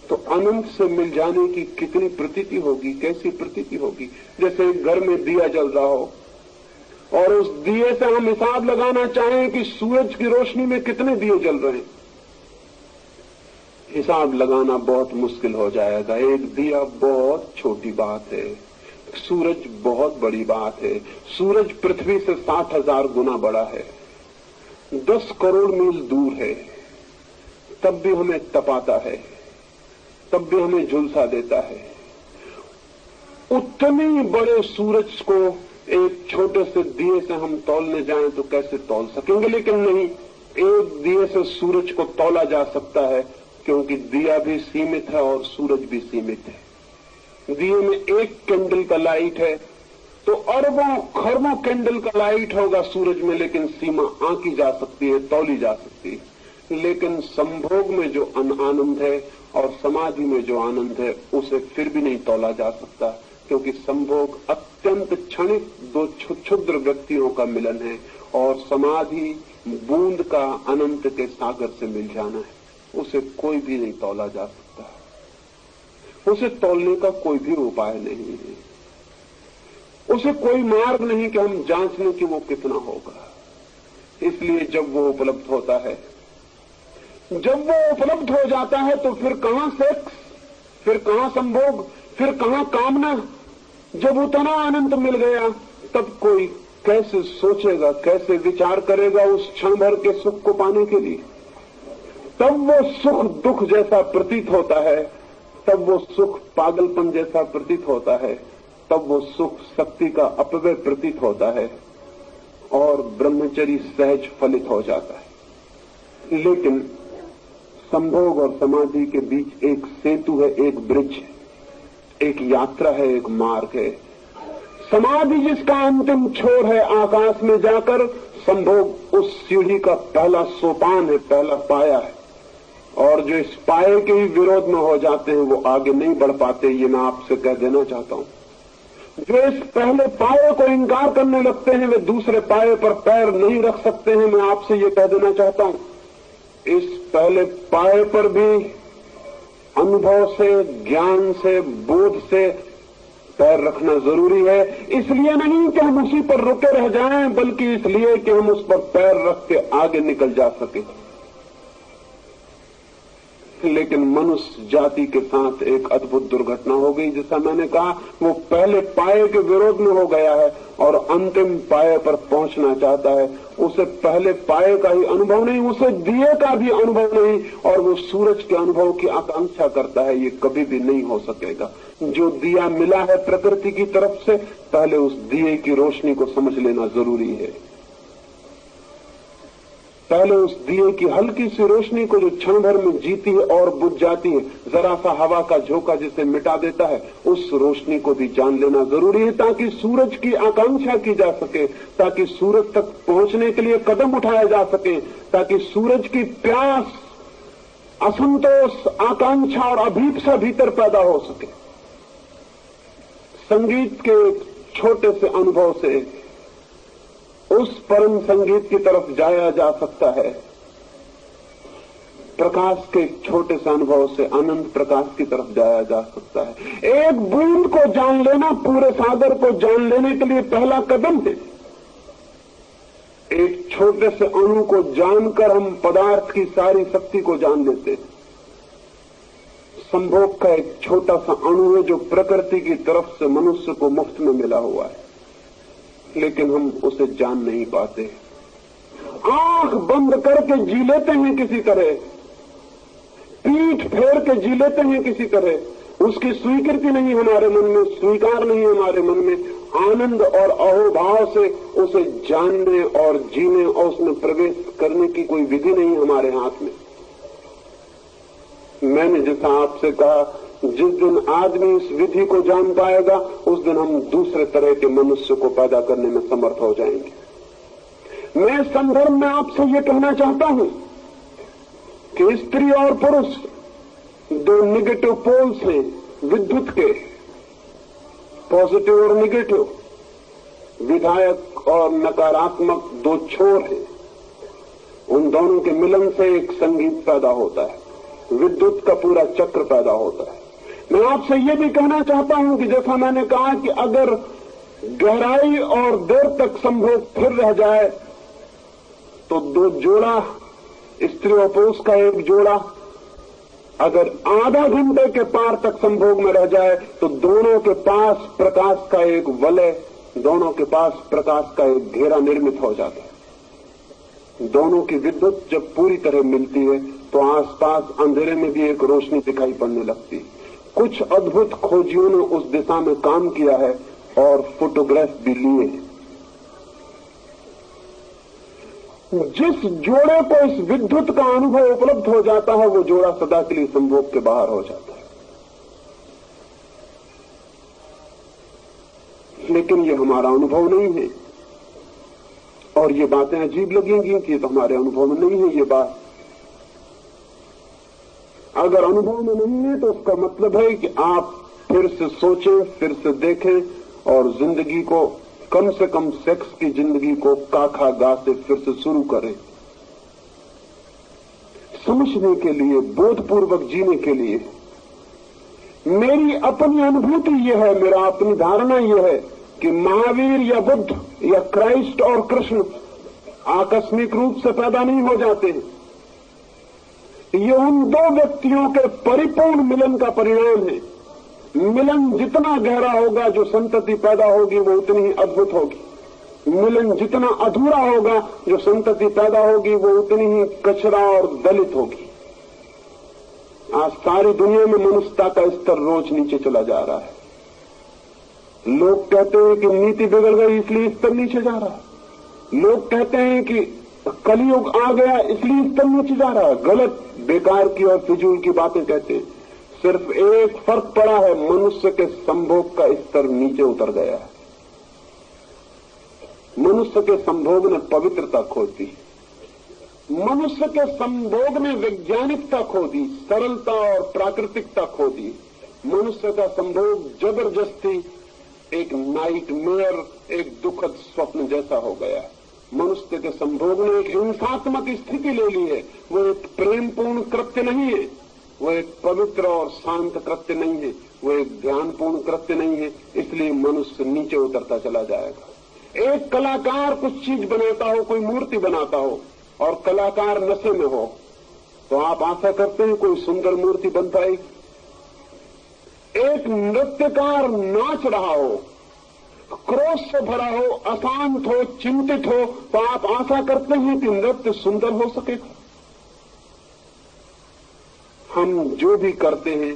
तो अनंत से मिल जाने की कितनी प्रतीति होगी, कैसी प्रतीति होगी। जैसे घर में दिया जल रहा हो और उस दिए से हम हिसाब लगाना चाहें कि सूरज की रोशनी में कितने दिए जल रहे हैं, हिसाब लगाना बहुत मुश्किल हो जाएगा। एक दिया बहुत छोटी बात है, सूरज बहुत बड़ी बात है। सूरज पृथ्वी से 60,000 गुना बड़ा है, 10 करोड़ मील दूर है, तब भी हमें तपाता है, तब भी हमें झुलसा देता है। उतने बड़े सूरज को एक छोटे से दिए से हम तौलने जाएं तो कैसे तौल सकेंगे। लेकिन नहीं, एक दिए से सूरज को तौला जा सकता है, क्योंकि दिया भी सीमित है और सूरज भी सीमित है। दिए में एक कैंडल का लाइट है तो अरबों खरबों कैंडल का लाइट होगा सूरज में, लेकिन सीमा आंकी जा सकती है, तौली जा सकती है। लेकिन संभोग में जो आनंद है और समाधि में जो आनंद है उसे फिर भी नहीं तौला जा सकता, क्योंकि संभोग अत्यंत क्षणिक दो क्षुद्र व्यक्तियों का मिलन है और समाधि बूंद का अनंत के सागर से मिल जाना है। उसे कोई भी नहीं तौला जा सकता, उसे तौलने का कोई भी उपाय नहीं है, उसे कोई मार्ग नहीं कि हम जांच लें कि वो कितना होगा। इसलिए जब वो उपलब्ध होता है, जब वो उपलब्ध हो जाता है तो फिर कहां सेक्स, फिर कहां संभोग, फिर कहां कामना। जब उतना आनंद मिल गया तब कोई कैसे सोचेगा, कैसे विचार करेगा उस क्षण भर के सुख को पाने के लिए। तब वो सुख दुख जैसा प्रतीत होता है, तब वो सुख पागलपन जैसा प्रतीत होता है, तब वो सुख शक्ति का अपव्यय प्रतीत होता है और ब्रह्मचर्य सहज फलित हो जाता है। लेकिन संभोग और समाधि के बीच एक सेतु है, एक ब्रिज है, एक यात्रा है, एक मार्ग है। समाधि जिसका अंतिम छोर है आकाश में जाकर, संभोग उस सीढ़ी का पहला सोपान है, पहला पाया है। और जो इस पाए के ही विरोध में हो जाते हैं वो आगे नहीं बढ़ पाते, ये मैं आपसे कह देना चाहता हूं। जो इस पहले पाए को इंकार करने लगते हैं वे दूसरे पाए पर पैर नहीं रख सकते हैं, मैं आपसे ये कह देना चाहता हूं। इस पहले पाए पर भी अनुभव से, ज्ञान से, बोध से पैर रखना जरूरी है। इसलिए नहीं कि हम उसी पर रुके रह जाएं, बल्कि इसलिए कि हम उस पर पैर रख के आगे निकल जा सके। लेकिन मनुष्य जाति के साथ एक अद्भुत दुर्घटना हो गई। जैसा मैंने कहा, वो पहले पाए के विरोध में हो गया है और अंतिम पाए पर पहुंचना चाहता है। उसे पहले पाए का ही अनुभव नहीं, उसे दिए का भी अनुभव नहीं, और वो सूरज के अनुभव की आकांक्षा करता है। ये कभी भी नहीं हो सकेगा। जो दिया मिला है प्रकृति की तरफ से, पहले उस दिए की रोशनी को समझ लेना जरूरी है। पहले उस दिए की हल्की सी रोशनी को जो क्षण भर में जीती है और बुझ जाती है, जरा सा हवा का झोंका जिसे मिटा देता है, उस रोशनी को भी जान लेना जरूरी है ताकि सूरज की आकांक्षा की जा सके, ताकि सूरज तक पहुंचने के लिए कदम उठाया जा सके, ताकि सूरज की प्यास, असंतोष, आकांक्षा और अभीप्सा भीतर पैदा हो सके। संगीत के छोटे से अनुभव से उस परम संगीत की तरफ जाया जा सकता है। प्रकाश के छोटे से अनुभव से अनंत प्रकाश की तरफ जाया जा सकता है। एक बूंद को जान लेना पूरे सागर को जान लेने के लिए पहला कदम है। एक छोटे से अणु को जानकर हम पदार्थ की सारी शक्ति को जान लेते हैं। संभोग का एक छोटा सा अणु है जो प्रकृति की तरफ से मनुष्य को मुफ्त में मिला हुआ है, लेकिन हम उसे जान नहीं पाते। आंख बंद करके जी लेते हैं किसी तरह, पीठ फेर के जी लेते हैं किसी तरह। उसकी स्वीकृति नहीं हमारे मन में, स्वीकार नहीं हमारे मन में। आनंद और अहोभाव से उसे जानने और जीने और उसमें प्रवेश करने की कोई विधि नहीं हमारे हाथ में। मैंने जैसा आपसे कहा, जिस दिन आदमी इस विधि को जान पाएगा उस दिन हम दूसरे तरह के मनुष्य को पैदा करने में समर्थ हो जाएंगे। मैं इस संदर्भ में आपसे ये कहना चाहता हूं कि स्त्री और पुरुष दो निगेटिव पोल्स हैं विद्युत के, पॉजिटिव और निगेटिव, विधायक और नकारात्मक दो छोर हैं। उन दोनों के मिलन से एक संगीत पैदा होता है, विद्युत का पूरा चक्र पैदा होता है। मैं आपसे ये भी कहना चाहता हूं कि जैसा मैंने कहा कि अगर गहराई और देर तक संभोग फिर रह जाए तो दो जोड़ा, स्त्री और पुरुष का एक जोड़ा, अगर आधा घंटे के पार तक संभोग में रह जाए तो दोनों के पास प्रकाश का एक वलय, दोनों के पास प्रकाश का एक घेरा निर्मित हो जाता है। दोनों की विद्युत जब पूरी तरह मिलती है तो आसपास अंधेरे में भी एक रोशनी दिखाई पड़ने लगती है। कुछ अद्भुत खोजियों ने उस दिशा में काम किया है और फोटोग्राफ भी लिए। जिस जोड़े को इस विद्युत का अनुभव उपलब्ध हो जाता है वो जोड़ा सदा के लिए संभोग के बाहर हो जाता है। लेकिन ये हमारा अनुभव नहीं है और ये बातें अजीब लगेंगी कि ये तो हमारे अनुभव में नहीं है। ये बात अगर अनुभव में नहीं है तो उसका मतलब है कि आप फिर से सोचें, फिर से देखें और जिंदगी को, कम से कम सेक्स की जिंदगी को काखा गा से फिर से शुरू करें। समझने के लिए, बोधपूर्वक जीने के लिए। मेरी अपनी अनुभूति यह है, मेरा अपनी धारणा यह है कि महावीर या बुद्ध या क्राइस्ट और कृष्ण आकस्मिक रूप से पैदा नहीं हो जाते हैं। ये उन दो व्यक्तियों के परिपूर्ण मिलन का परिणाम है। मिलन जितना गहरा होगा, जो संतति पैदा होगी वो उतनी ही अद्भुत होगी। मिलन जितना अधूरा होगा, जो संतति पैदा होगी वो उतनी ही कचरा और दलित होगी। आज सारी दुनिया में मनुष्यता का स्तर रोज नीचे चला जा रहा है। लोग कहते हैं कि नीति बिगड़ गई इसलिए स्तर नीचे जा रहा है। लोग कहते हैं कि कलयुग आ गया इसलिए स्तर नीचे जा रहा है। गलत, बेकार की और फिजूल की बातें कहते हैं। सिर्फ एक फर्क पड़ा है, मनुष्य के संभोग का स्तर नीचे उतर गया है। मनुष्य के संभोग ने पवित्रता खो दी, मनुष्य के संभोग ने वैज्ञानिकता खो दी, सरलता और प्राकृतिकता खो दी। मनुष्य का संभोग जबरदस्ती एक नाइटमेयर, एक दुखद स्वप्न जैसा हो गया। मनुष्य के संभोग ने एक हिंसात्मक स्थिति ले ली है। वो एक प्रेमपूर्ण कृत्य नहीं है, वो एक पवित्र और शांत कृत्य नहीं है, वो एक ज्ञानपूर्ण कृत्य नहीं है। इसलिए मनुष्य नीचे उतरता चला जाएगा। एक कलाकार कुछ चीज बनाता हो, कोई मूर्ति बनाता हो और कलाकार नशे में हो, तो आप आशा करते हैं कोई सुंदर मूर्ति बन पाएगी। एक नृत्यकार नाच रहा हो, क्रोध से भरा हो, अशांत हो, चिंतित हो, तो आप आशा करते हैं कि नृत्य सुंदर हो सकेगा। हम जो भी करते हैं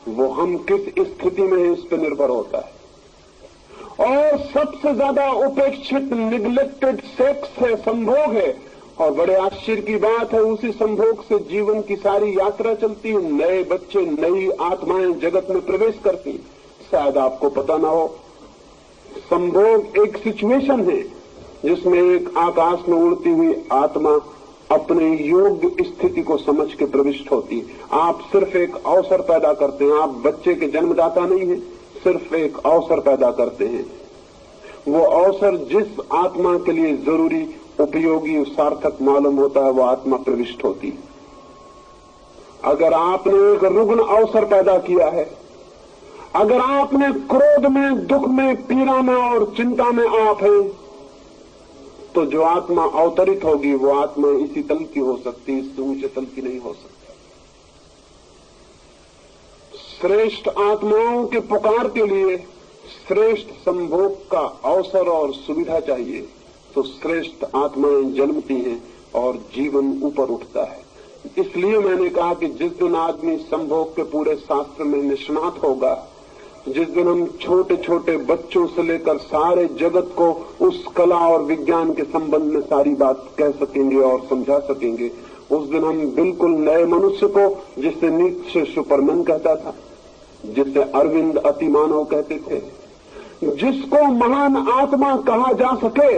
वो हम किस स्थिति में है इस पर निर्भर होता है। और सबसे ज्यादा उपेक्षित, निग्लेक्टेड सेक्स है, संभोग है। और बड़े आश्चर्य की बात है, उसी संभोग से जीवन की सारी यात्रा चलती है। नए बच्चे, नई आत्माएं जगत में प्रवेश करती। शायद आपको पता ना हो, संभोग एक सिचुएशन है जिसमें एक आकाश में उड़ती हुई आत्मा अपने योग्य स्थिति को समझ के प्रविष्ट होती है। आप सिर्फ एक अवसर पैदा करते हैं। आप बच्चे के जन्मदाता नहीं है, सिर्फ एक अवसर पैदा करते हैं। वो अवसर जिस आत्मा के लिए जरूरी, उपयोगी, सार्थक मालूम होता है, वो आत्मा प्रविष्ट होती है। अगर आपने एक रुग्ण अवसर पैदा किया है, अगर आपने क्रोध में, दुख में, पीड़ा में और चिंता में आप हैं, तो जो आत्मा अवतरित होगी वो आत्मा इसी तल की हो सकती, इससे ऊंचे तल की नहीं हो सकती। श्रेष्ठ आत्माओं के पुकार के लिए श्रेष्ठ संभोग का अवसर और सुविधा चाहिए, तो श्रेष्ठ आत्माएं जन्मती हैं और जीवन ऊपर उठता है। इसलिए मैंने कहा कि जिस दिन आदमी संभोग के पूरे शास्त्र में निष्णात होगा, जिस दिन हम छोटे छोटे बच्चों से लेकर सारे जगत को उस कला और विज्ञान के संबंध में सारी बात कह सकेंगे और समझा सकेंगे, उस दिन हम बिल्कुल नए मनुष्य को, जिसे नीचे सुपरमैन कहता था, जिसे अरविंद अतिमानव कहते थे, जिसको महान आत्मा कहा जा सके,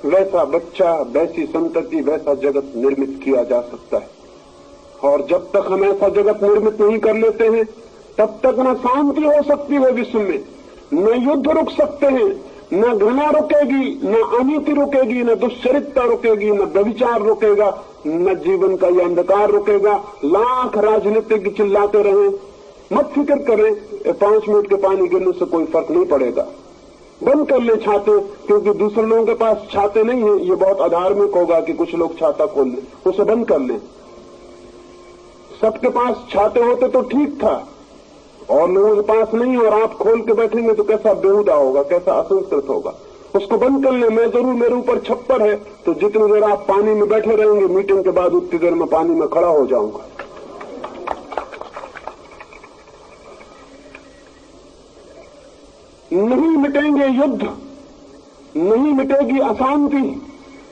वैसा बच्चा, वैसी संतति, वैसा जगत निर्मित किया जा सकता है। और जब तक हम ऐसा जगत निर्मित नहीं कर लेते हैं, तब तक न शांति हो सकती है विश्व में, न युद्ध रुक सकते हैं, न घृणा रुकेगी, न अनीति रुकेगी, न दुश्चरित्रता रुकेगी, न व्यभिचार रुकेगा, न जीवन का यह अंधकार रुकेगा। लाख राजनीतिक चिल्लाते रहें, मत फिक्र करें, 5 मिनट के पानी गिरने से कोई फर्क नहीं पड़ेगा। बंद कर ले छाते, क्योंकि दूसरे लोगों के पास छाते नहीं है। ये बहुत अधार्मिक होगा कि कुछ लोग छाता खोल लें, उसे बंद कर लें। सबके पास छाते होते तो ठीक था, और लोगों के पास नहीं, और आप खोल के बैठेंगे तो कैसा बेहुदा होगा, कैसा असंस्कृत होगा। उसको बंद कर ले। मैं जरूर, मेरे ऊपर छप्पर है, तो जितनी देर आप पानी में बैठे रहेंगे, मीटिंग के बाद उतनी देर में पानी में खड़ा हो जाऊंगा। नहीं मिटेंगे युद्ध, नहीं मिटेगी अशांति,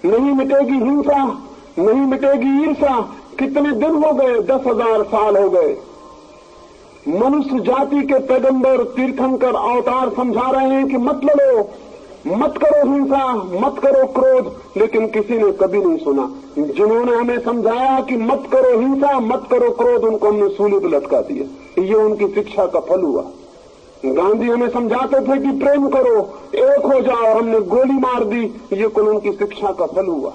नहीं मिटेगी हिंसा, नहीं मिटेगी ईर्षा। कितने दिन हो गए, 10,000 साल हो गए। मनुष्य जाति के पैगंबर, तीर्थंकर, अवतार समझा रहे हैं कि मत लड़ो, मत करो हिंसा, मत करो क्रोध, लेकिन किसी ने कभी नहीं सुना। जिन्होंने हमें समझाया कि मत करो हिंसा, मत करो क्रोध, उनको हमने सूली पर लटका दिया। ये उनकी शिक्षा का फल हुआ। गांधी हमें समझाते थे कि प्रेम करो, एक हो जाओ, हमने गोली मार दी। ये कुल उनकी शिक्षा का फल हुआ।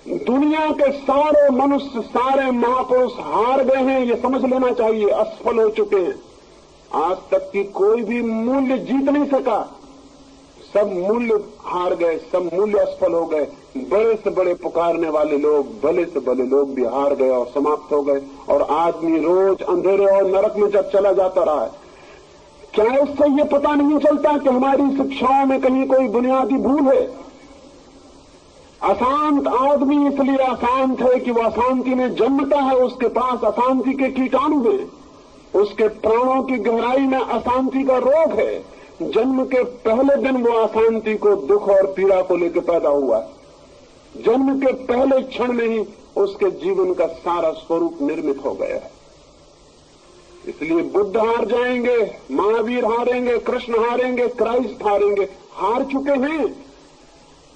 दुनिया के सारे मनुष्य, सारे महापुरुष हार गए हैं, ये समझ लेना चाहिए, असफल हो चुके हैं। आज तक की कोई भी मूल्य जीत नहीं सका, सब मूल्य हार गए, सब मूल्य असफल हो गए। बड़े से बड़े पुकारने वाले लोग, भले से भले लोग भी हार गए और समाप्त हो गए, और आदमी रोज अंधेरे और नरक में जब चला जाता रहा है। क्या इससे ये पता नहीं चलता कि हमारी शिक्षाओं में कहीं कोई बुनियादी भूल है? अशांत आदमी इसलिए अशांत है कि वह अशांति में जन्मता है, उसके पास अशांति के कीटाणु हैं, उसके प्राणों की गहराई में अशांति का रोग है। जन्म के पहले दिन वो अशांति को, दुख और पीड़ा को लेकर पैदा हुआ। जन्म के पहले क्षण में ही उसके जीवन का सारा स्वरूप निर्मित हो गया है। इसलिए बुद्ध हार जाएंगे, महावीर हारेंगे, कृष्ण हारेंगे, क्राइस्ट हारेंगे, हार चुके हैं।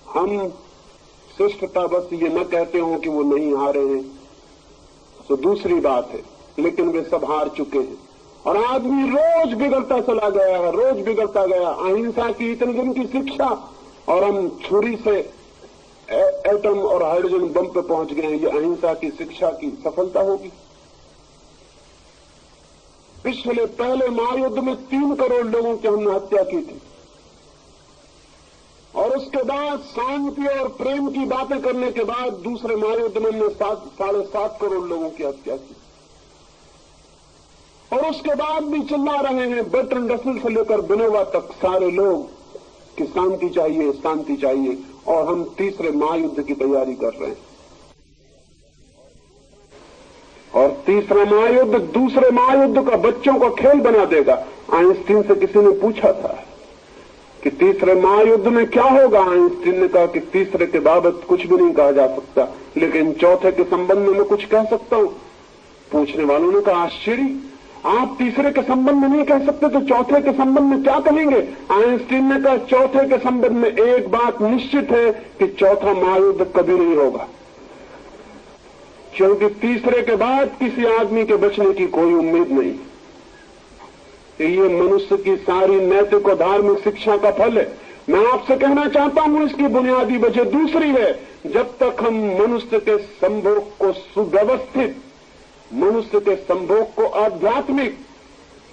हम शिष्टता बस ये न कहते हो कि वो नहीं हारे हैं, तो दूसरी बात है, लेकिन वे सब हार चुके हैं। और आदमी रोज बिगड़ता चला गया है, रोज बिगड़ता गया। अहिंसा की इतने दिन की शिक्षा, और हम छुरी से एटम और हाइड्रोजन बम पे पहुंच गए हैं। ये अहिंसा की शिक्षा की सफलता होगी? पिछले पहले महायुद्ध में 3 करोड़ लोगों की हमने हत्या की थी, और उसके बाद शांति और प्रेम की बातें करने के बाद दूसरे महायुद्ध में हमने 7.5 करोड़ लोगों की हत्या की। और उसके बाद भी चिल्ला रहे हैं, बर्ट्रैंड रसेल से लेकर विनोबा तक सारे लोग कि शांति चाहिए, शांति चाहिए। और हम तीसरे महायुद्ध की तैयारी कर रहे हैं। और तीसरा महायुद्ध दूसरे महायुद्ध का बच्चों का खेल बना देगा। आइंस्टीन से किसी ने पूछा था कि तीसरे महायुद्ध में क्या होगा। आइंस्टीन ने कहा कि तीसरे के बाबत कुछ भी नहीं कहा जा सकता, लेकिन चौथे के संबंध में मैं कुछ कह सकता हूं। पूछने वालों ने कहा, आश्चर्य, आप तीसरे के संबंध में नहीं कह सकते तो चौथे के संबंध में क्या कहेंगे। आइंस्टीन ने कहा, चौथे के संबंध में एक बात निश्चित है कि चौथा महायुद्ध कभी नहीं होगा, क्योंकि तीसरे के बाद किसी आदमी के बचने की कोई उम्मीद नहीं। ये मनुष्य की सारी नैतिक और धार्मिक शिक्षा का फल है। मैं आपसे कहना चाहता हूं, इसकी बुनियादी वजह दूसरी है। जब तक हम मनुष्य के संभोग को सुव्यवस्थित, मनुष्य के संभोग को आध्यात्मिक,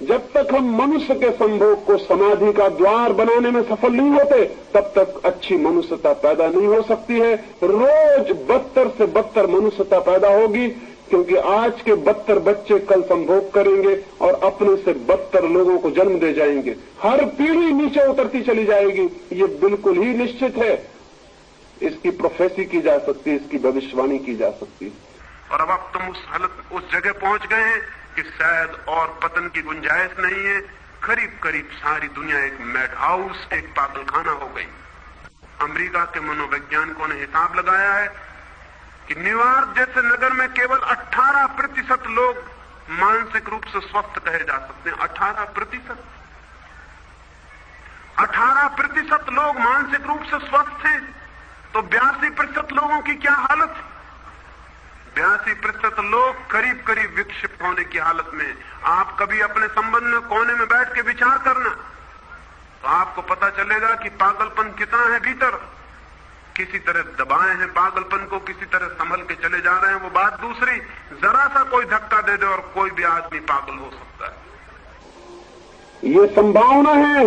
जब तक हम मनुष्य के संभोग को समाधि का द्वार बनाने में सफल नहीं होते, तब तक अच्छी मनुष्यता पैदा नहीं हो सकती है। रोज बदतर से बदतर मनुष्यता पैदा होगी, क्योंकि आज के बदतर बच्चे कल संभोग करेंगे और अपने से बदतर लोगों को जन्म दे जाएंगे। हर पीढ़ी नीचे उतरती चली जाएगी, ये बिल्कुल ही निश्चित है। इसकी प्रोफेसी की जा सकती है, इसकी भविष्यवाणी की जा सकती है। और अब तुम उस जगह पहुंच गए हैं कि शायद और पतन की गुंजाइश नहीं है। करीब करीब सारी दुनिया एक मैड हाउस, एक पागलखाना हो गई। अमेरिका के मनोवैज्ञानिकों ने हिसाब लगाया है कि न्यूयॉर्क जैसे नगर में केवल 18% लोग मानसिक रूप से स्वस्थ कहे जा सकते हैं। 18% लोग मानसिक रूप से स्वस्थ हैं, तो 82% लोगों की क्या हालत है। 82% लोग करीब करीब विक्षिप्त होने की हालत में। आप कभी अपने संबंध में कोने में बैठ के विचार करना, तो आपको पता चलेगा कि पागलपन कितना है भीतर। किसी तरह दबाए हैं पागलपन को, किसी तरह संभल के चले जा रहे हैं, वो बात दूसरी। जरा सा कोई धक्का दे दे और कोई भी आदमी पागल हो सकता है। ये संभावना है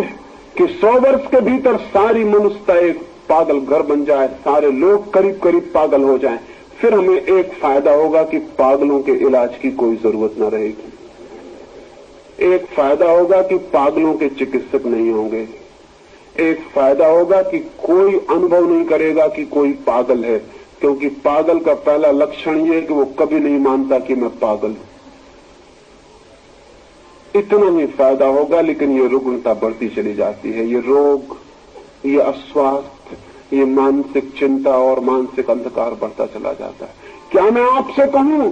कि 100 वर्ष के भीतर सारी मनुष्यता एक पागल घर बन जाए, सारे लोग करीब करीब पागल हो जाएं। फिर हमें एक फायदा होगा कि पागलों के इलाज की कोई जरूरत न रहेगी। एक फायदा होगा कि पागलों के चिकित्सक नहीं होंगे। एक फायदा होगा कि कोई अनुभव नहीं करेगा कि कोई पागल है, क्योंकि पागल का पहला लक्षण यह है कि वो कभी नहीं मानता कि मैं पागल हूं। इतना ही फायदा होगा, लेकिन ये रुग्णता बढ़ती चली जाती है। ये रोग, ये अस्वास्थ्य, ये मानसिक चिंता और मानसिक अंधकार बढ़ता चला जाता है। क्या मैं आपसे कहूं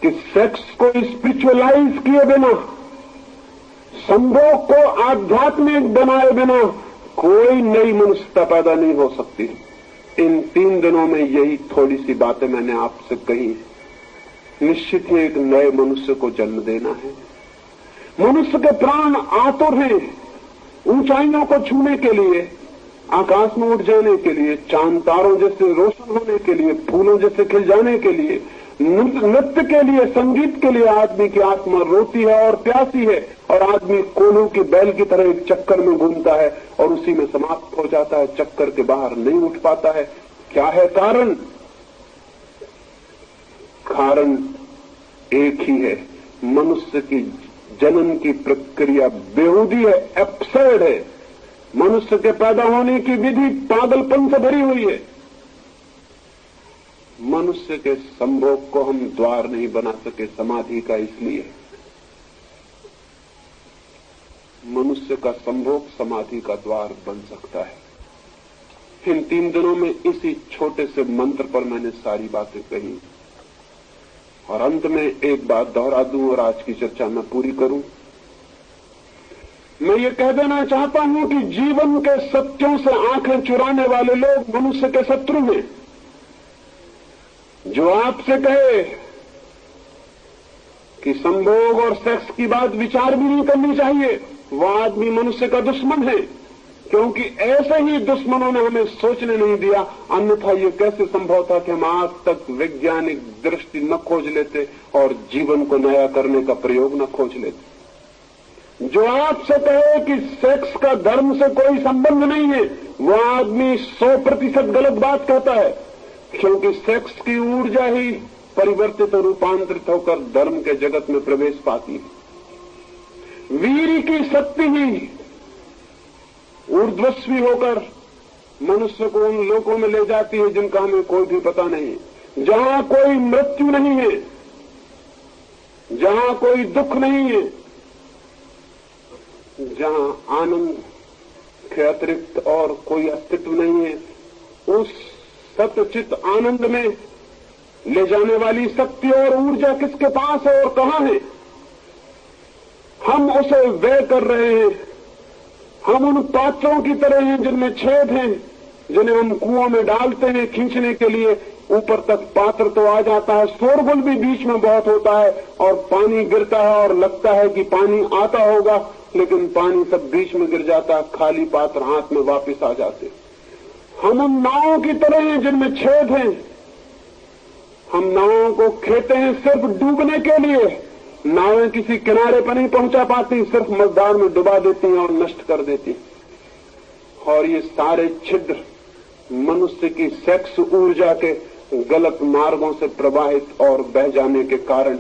कि सेक्स को स्पिरिचुअलाइज किए बिना, संभोग को आध्यात्मिक बनाए बिना कोई नई मनुष्यता पैदा नहीं हो सकती। इन 3 दिनों में यही थोड़ी सी बातें मैंने आपसे कही। निश्चित ही एक नए मनुष्य को जन्म देना है। मनुष्य के प्राण आतुर हैं ऊंचाइयों को छूने के लिए, आकाश में उड़ जाने के लिए, चांद तारों जैसे रोशन होने के लिए, फूलों जैसे खिल जाने के लिए, नृत्य के लिए, संगीत के लिए। आदमी की आत्मा रोती है और प्यासी है, और आदमी कोल्हू की बैल की तरह एक चक्कर में घूमता है और उसी में समाप्त हो जाता है, चक्कर के बाहर नहीं उठ पाता है। क्या है कारण? कारण एक ही है, मनुष्य की जनन की प्रक्रिया बेहूदी है, एब्सर्ड है। मनुष्य के पैदा होने की विधि पागलपन से भरी हुई है। मनुष्य के संभोग को हम द्वार नहीं बना सके समाधि का, इसलिए मनुष्य का संभोग समाधि का द्वार बन सकता है। इन 3 दिनों में इसी छोटे से मंत्र पर मैंने सारी बातें कही, और अंत में एक बात दोहरा दूं और आज की चर्चा मैं पूरी करूं। मैं ये कह देना चाहता हूं कि जीवन के सत्यों से आंखें चुराने वाले लोग मनुष्य के शत्रु हैं। जो आपसे कहे कि संभोग और सेक्स की बात विचार भी नहीं करनी चाहिए, वह आदमी मनुष्य का दुश्मन है, क्योंकि ऐसे ही दुश्मनों ने हमें सोचने नहीं दिया। अन्यथा ये कैसे संभव था कि हम आज तक वैज्ञानिक दृष्टि न खोज लेते और जीवन को नया करने का प्रयोग न खोज लेते। जो आपसे कहे कि सेक्स का धर्म से कोई संबंध नहीं है, वह आदमी 100% गलत बात कहता है, क्योंकि सेक्स की ऊर्जा ही परिवर्तित और रूपांतरित होकर धर्म के जगत में प्रवेश पाती है। वीर की शक्ति ही ऊर्ध्वस्वी होकर मनुष्य को उन लोकों में ले जाती है जिनका हमें कोई भी पता नहीं, जहां कोई मृत्यु नहीं है, जहां कोई दुख नहीं है, जहां आनंद के अतिरिक्त और कोई अस्तित्व नहीं है, उस सत्यचित आनंद में ले जाने वाली शक्ति और ऊर्जा किसके पास है और कहां है? हम उसे व्यय कर रहे हैं। हम उन पात्रों की तरह हैं जिनमें छेद हैं, जिन्हें हम कुओं में डालते हैं खींचने के लिए। ऊपर तक पात्र तो आ जाता है, शोरगुल भी बीच में बहुत होता है और पानी गिरता है और लगता है कि पानी आता होगा, लेकिन पानी सब बीच में गिर जाता है, खाली पात्र हाथ में वापस आ जाते। हम उन नावों की तरह हैं जिनमें छेद हैं। हम नावों को खेते हैं सिर्फ डूबने के लिए। नावें किसी किनारे पर नहीं पहुंचा पाती, सिर्फ मझधार में डुबा देती हैं और नष्ट कर देती। और ये सारे छिद्र मनुष्य की सेक्स ऊर्जा के गलत मार्गों से प्रवाहित और बह जाने के कारण।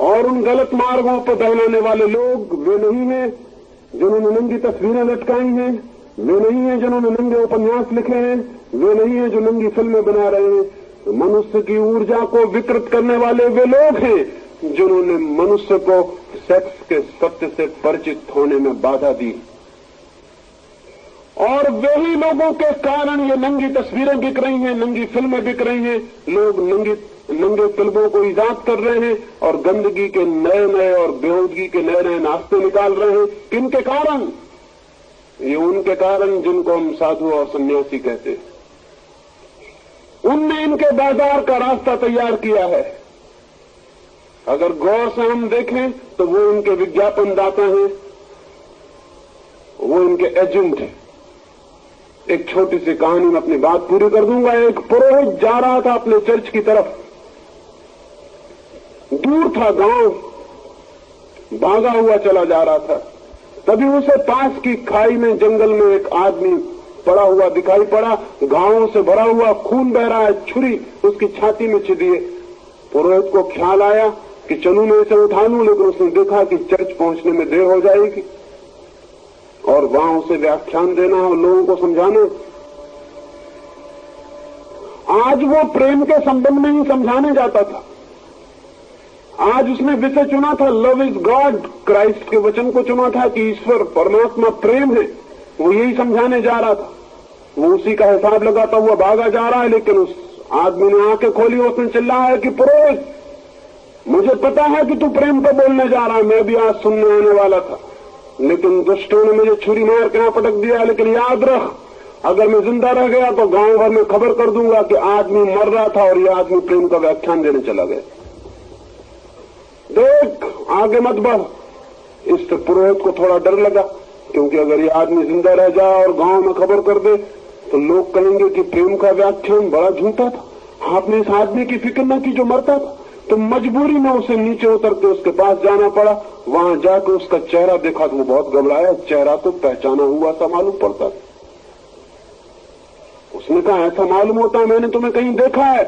और उन गलत मार्गों पर बहलाने वाले लोग वे नहीं हैं जिन्होंने नंगी तस्वीरें लटकाई हैं, वे नहीं हैं जिन्होंने नंगे उपन्यास लिखे हैं, वे नहीं हैं जो नंगी फिल्में बना रहे हैं। मनुष्य की ऊर्जा को विकृत करने वाले वे लोग हैं जिन्होंने मनुष्य को सेक्स के सत्य से परिचित होने में बाधा दी। और वही लोगों के कारण ये नंगी तस्वीरें बिक रही हैं, नंगी फिल्में बिक रही हैं। लोग नंगे फिल्मों को ईजाद कर रहे हैं और गंदगी के नए नए और बेहूदगी के नए नए नाश्ते निकाल रहे हैं। किनके कारण? ये उनके कारण जिनको हम साधु और सन्यासी कहते हैं। उनने इनके बाजार का रास्ता तैयार किया है। अगर गौर से हम देखें तो वो इनके विज्ञापन दाता हैं, वो इनके एजेंट हैं। एक छोटी सी कहानी में अपनी बात पूरी कर दूंगा। एक पुरोहित जा रहा था अपने चर्च की तरफ। दूर था गांव, भागा हुआ चला जा रहा था। तभी उसे पास की खाई में जंगल में एक आदमी पड़ा हुआ दिखाई पड़ा। घावों से भरा हुआ खून बह रहा है, छुरी उसकी छाती में छिदी है। पुरोहित को ख्याल आया कि चलूं मैं इसे उठा लूं, लेकिन उसने देखा कि चर्च पहुंचने में देर हो जाएगी और वहां उसे व्याख्यान देना और लोगों को समझाना। आज वो प्रेम के संबंध में ही समझाने जाता था। आज उसने विषय चुना था लव इज गॉड, क्राइस्ट के वचन को चुना था कि ईश्वर परमात्मा प्रेम है। वो यही समझाने जा रहा था। वो उसी का हिसाब लगाता हुआ भागा जा रहा है, लेकिन उस आदमी ने आंखें खोली, उसने चिल्लाया कि पुरोहित, मुझे पता है कि तू प्रेम पर बोलने जा रहा है, मैं भी आज सुनने आने वाला था, लेकिन दुष्टों ने मुझे छुरी मार के यहां पटक दिया। लेकिन याद रख, अगर मैं जिंदा रह गया तो गांव भर में खबर कर दूंगा कि आदमी मर रहा था और यह आदमी प्रेम का व्याख्यान देने चला गया। देख, आगे मत बढ़। इससे पुरोहित को थोड़ा डर लगा, क्योंकि अगर ये आदमी जिंदा रह जाए और गांव में खबर कर दे तो लोग कहेंगे कि प्रेम का व्याख्यान बड़ा झूठा था, आपने इस आदमी की फिक्र न की जो मरता था। तो मजबूरी में उसे नीचे उतर के उसके पास जाना पड़ा। वहां जाकर उसका चेहरा देखा तो वो बहुत घबराया। चेहरा तो पहचाना हुआ सा मालूम पड़ता। उसने कहा, ऐसा मालूम होता है मैंने तुम्हें कहीं देखा है।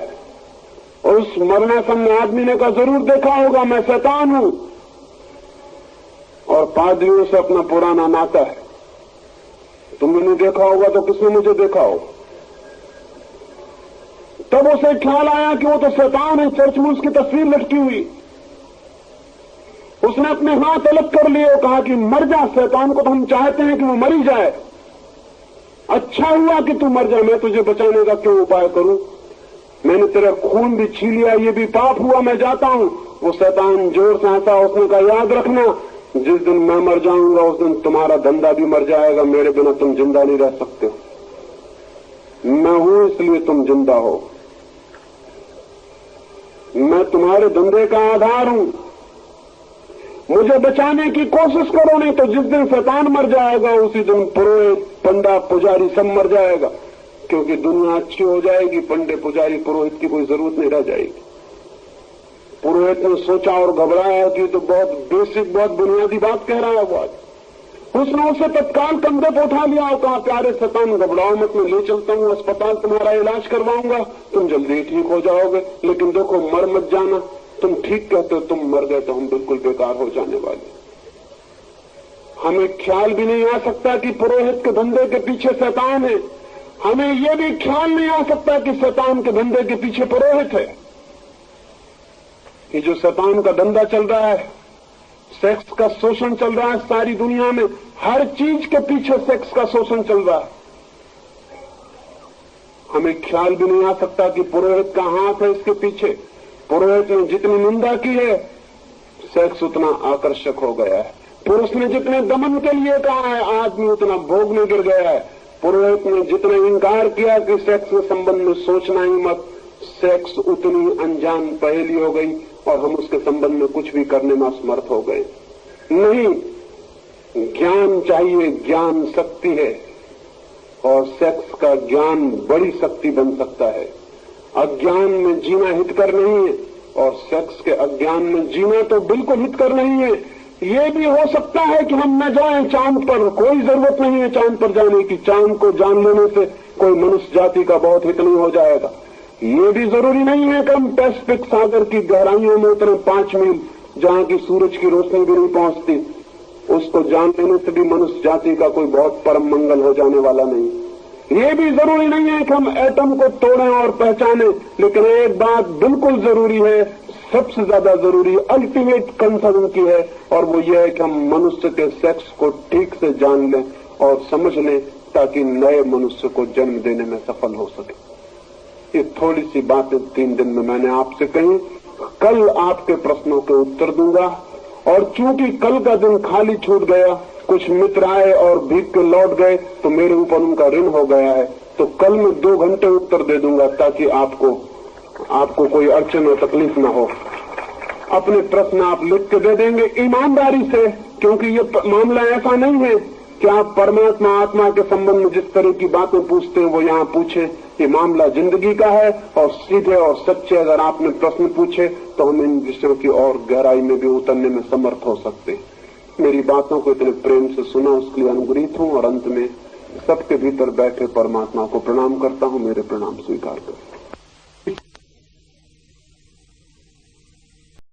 और उस मरणासन्न आदमी ने कहा, जरूर देखा होगा, मैं शैतान हूं और पादरियों से अपना पुराना नाता है। तुमने नहीं देखा होगा तो किसने मुझे देखा हो? तब उसे ख्याल आया कि वो तो शैतान है, चर्च में उसकी तस्वीर लटकी हुई। उसने अपने हाथ अलग कर लिए और कहा कि मर जा, शैतान को तो हम चाहते हैं कि वो मरी जाए। अच्छा हुआ कि तू मर जा, मैं तुझे बचाने का क्यों उपाय करूं? मैंने तेरा खून भी छीन लिया, ये भी पाप हुआ, मैं जाता हूं। वो शैतान जोर से हंसा। उसने कहा, याद रखना, जिस दिन मैं मर जाऊंगा उस दिन तुम्हारा धंधा भी मर जाएगा। मेरे बिना तुम जिंदा नहीं रह सकते। मैं हूं इसलिए तुम जिंदा हो। मैं तुम्हारे धंधे का आधार हूं। मुझे बचाने की कोशिश करो, नहीं तो जिस दिन शैतान मर जाएगा उसी दिन पुरोहित, पंडा, पुजारी सब मर जाएगा। क्योंकि दुनिया अच्छी हो जाएगी, पंडे, पुजारी, पुरोहित की कोई जरूरत नहीं रह जाएगी। पुरोहित ने सोचा और घबराया कि तो बहुत बेसिक, बहुत बुनियादी बात कह रहा है वो आज। उसने उसे तत्काल कंधे पर उठा लिया और कहा, प्यारे शैतान, घबराओ मत, मैं ले चलता हूं अस्पताल, तुम्हारा इलाज करवाऊंगा, तुम जल्दी ठीक हो जाओगे। लेकिन देखो, मर मत जाना। तुम ठीक कहते हो, तुम मर गए तो हम बिल्कुल बेकार हो जाने वाले। हमें ख्याल भी नहीं आ सकता कि पुरोहित के धंधे के पीछे शैतान है। हमें यह भी ख्याल नहीं आ सकता कि शैतान के धंधे के पीछे पुरोहित है। ये जो शैतान का धंधा चल रहा है, सेक्स का शोषण चल रहा है सारी दुनिया में। हर चीज के पीछे सेक्स का शोषण चल रहा है। हमें ख्याल भी नहीं आ सकता कि पुरोहित का हाथ है इसके पीछे। पुरोहित ने जितनी निंदा की है, सेक्स उतना आकर्षक हो गया है। पुरुष ने जितने दमन के लिए कहा है, आदमी उतना भोग में गिर गया है। पुरोहित ने जितना इंकार किया कि सेक्स के संबंध में सोचना ही मत, सेक्स उतनी अनजान पहेली हो गई और हम उसके संबंध में कुछ भी करने में असमर्थ हो गए। नहीं, ज्ञान चाहिए, ज्ञान शक्ति है और सेक्स का ज्ञान बड़ी शक्ति बन सकता है। अज्ञान में जीना हितकर नहीं है और सेक्स के अज्ञान में जीना तो बिल्कुल हितकर नहीं है। ये भी हो सकता है कि हम न जाएं चांद पर, कोई जरूरत नहीं है चांद पर जाने की। चांद को जान लेने से कोई मनुष्य जाति का बहुत हित नहीं हो जाएगा। ये भी जरूरी नहीं है कि हम पैसिफिक सागर की गहराइयों में उतरे 5 मील, जहां की सूरज की रोशनी भी नहीं पहुंचती। उसको जान लेने से भी मनुष्य जाति का कोई बहुत परम मंगल हो जाने वाला नहीं। ये भी जरूरी नहीं है कि हम एटम को तोड़ें और पहचानें। लेकिन एक बात बिल्कुल जरूरी है, सबसे ज्यादा जरूरी, अल्टीमेट कंसर्न की है, और वो ये है कि हम मनुष्य के सेक्स को ठीक से जान लें और समझ लें, ताकि नए मनुष्य को जन्म देने में सफल हो सके। ये थोड़ी सी बातें 3 दिन में मैंने आपसे कही। कल आपके प्रश्नों के उत्तर दूंगा, और चूंकि कल का दिन खाली छूट गया, कुछ मित्र आए और भीग के लौट गए, तो मेरे ऊपर उनका ऋण हो गया है। तो कल मैं 2 घंटे उत्तर दे दूंगा, ताकि आपको कोई अड़चन और तकलीफ ना हो। अपने प्रश्न आप लिख के दे देंगे ईमानदारी से, क्योंकि ये मामला ऐसा नहीं है कि आप परमात्मा आत्मा के संबंध में जिस तरह की बातें पूछते हैं वो यहाँ पूछे। ये मामला जिंदगी का है, और सीधे और सच्चे अगर आपने प्रश्न पूछे तो हम इन विषयों की और गहराई में भी उतरने में समर्थ हो सकते हैं। मेरी बातों को इतने प्रेम से सुना, उसके लिए अनुग्रहित हूँ, और अंत में सबके भीतर बैठे परमात्मा को प्रणाम करता हूँ। मेरे प्रणाम स्वीकार करें।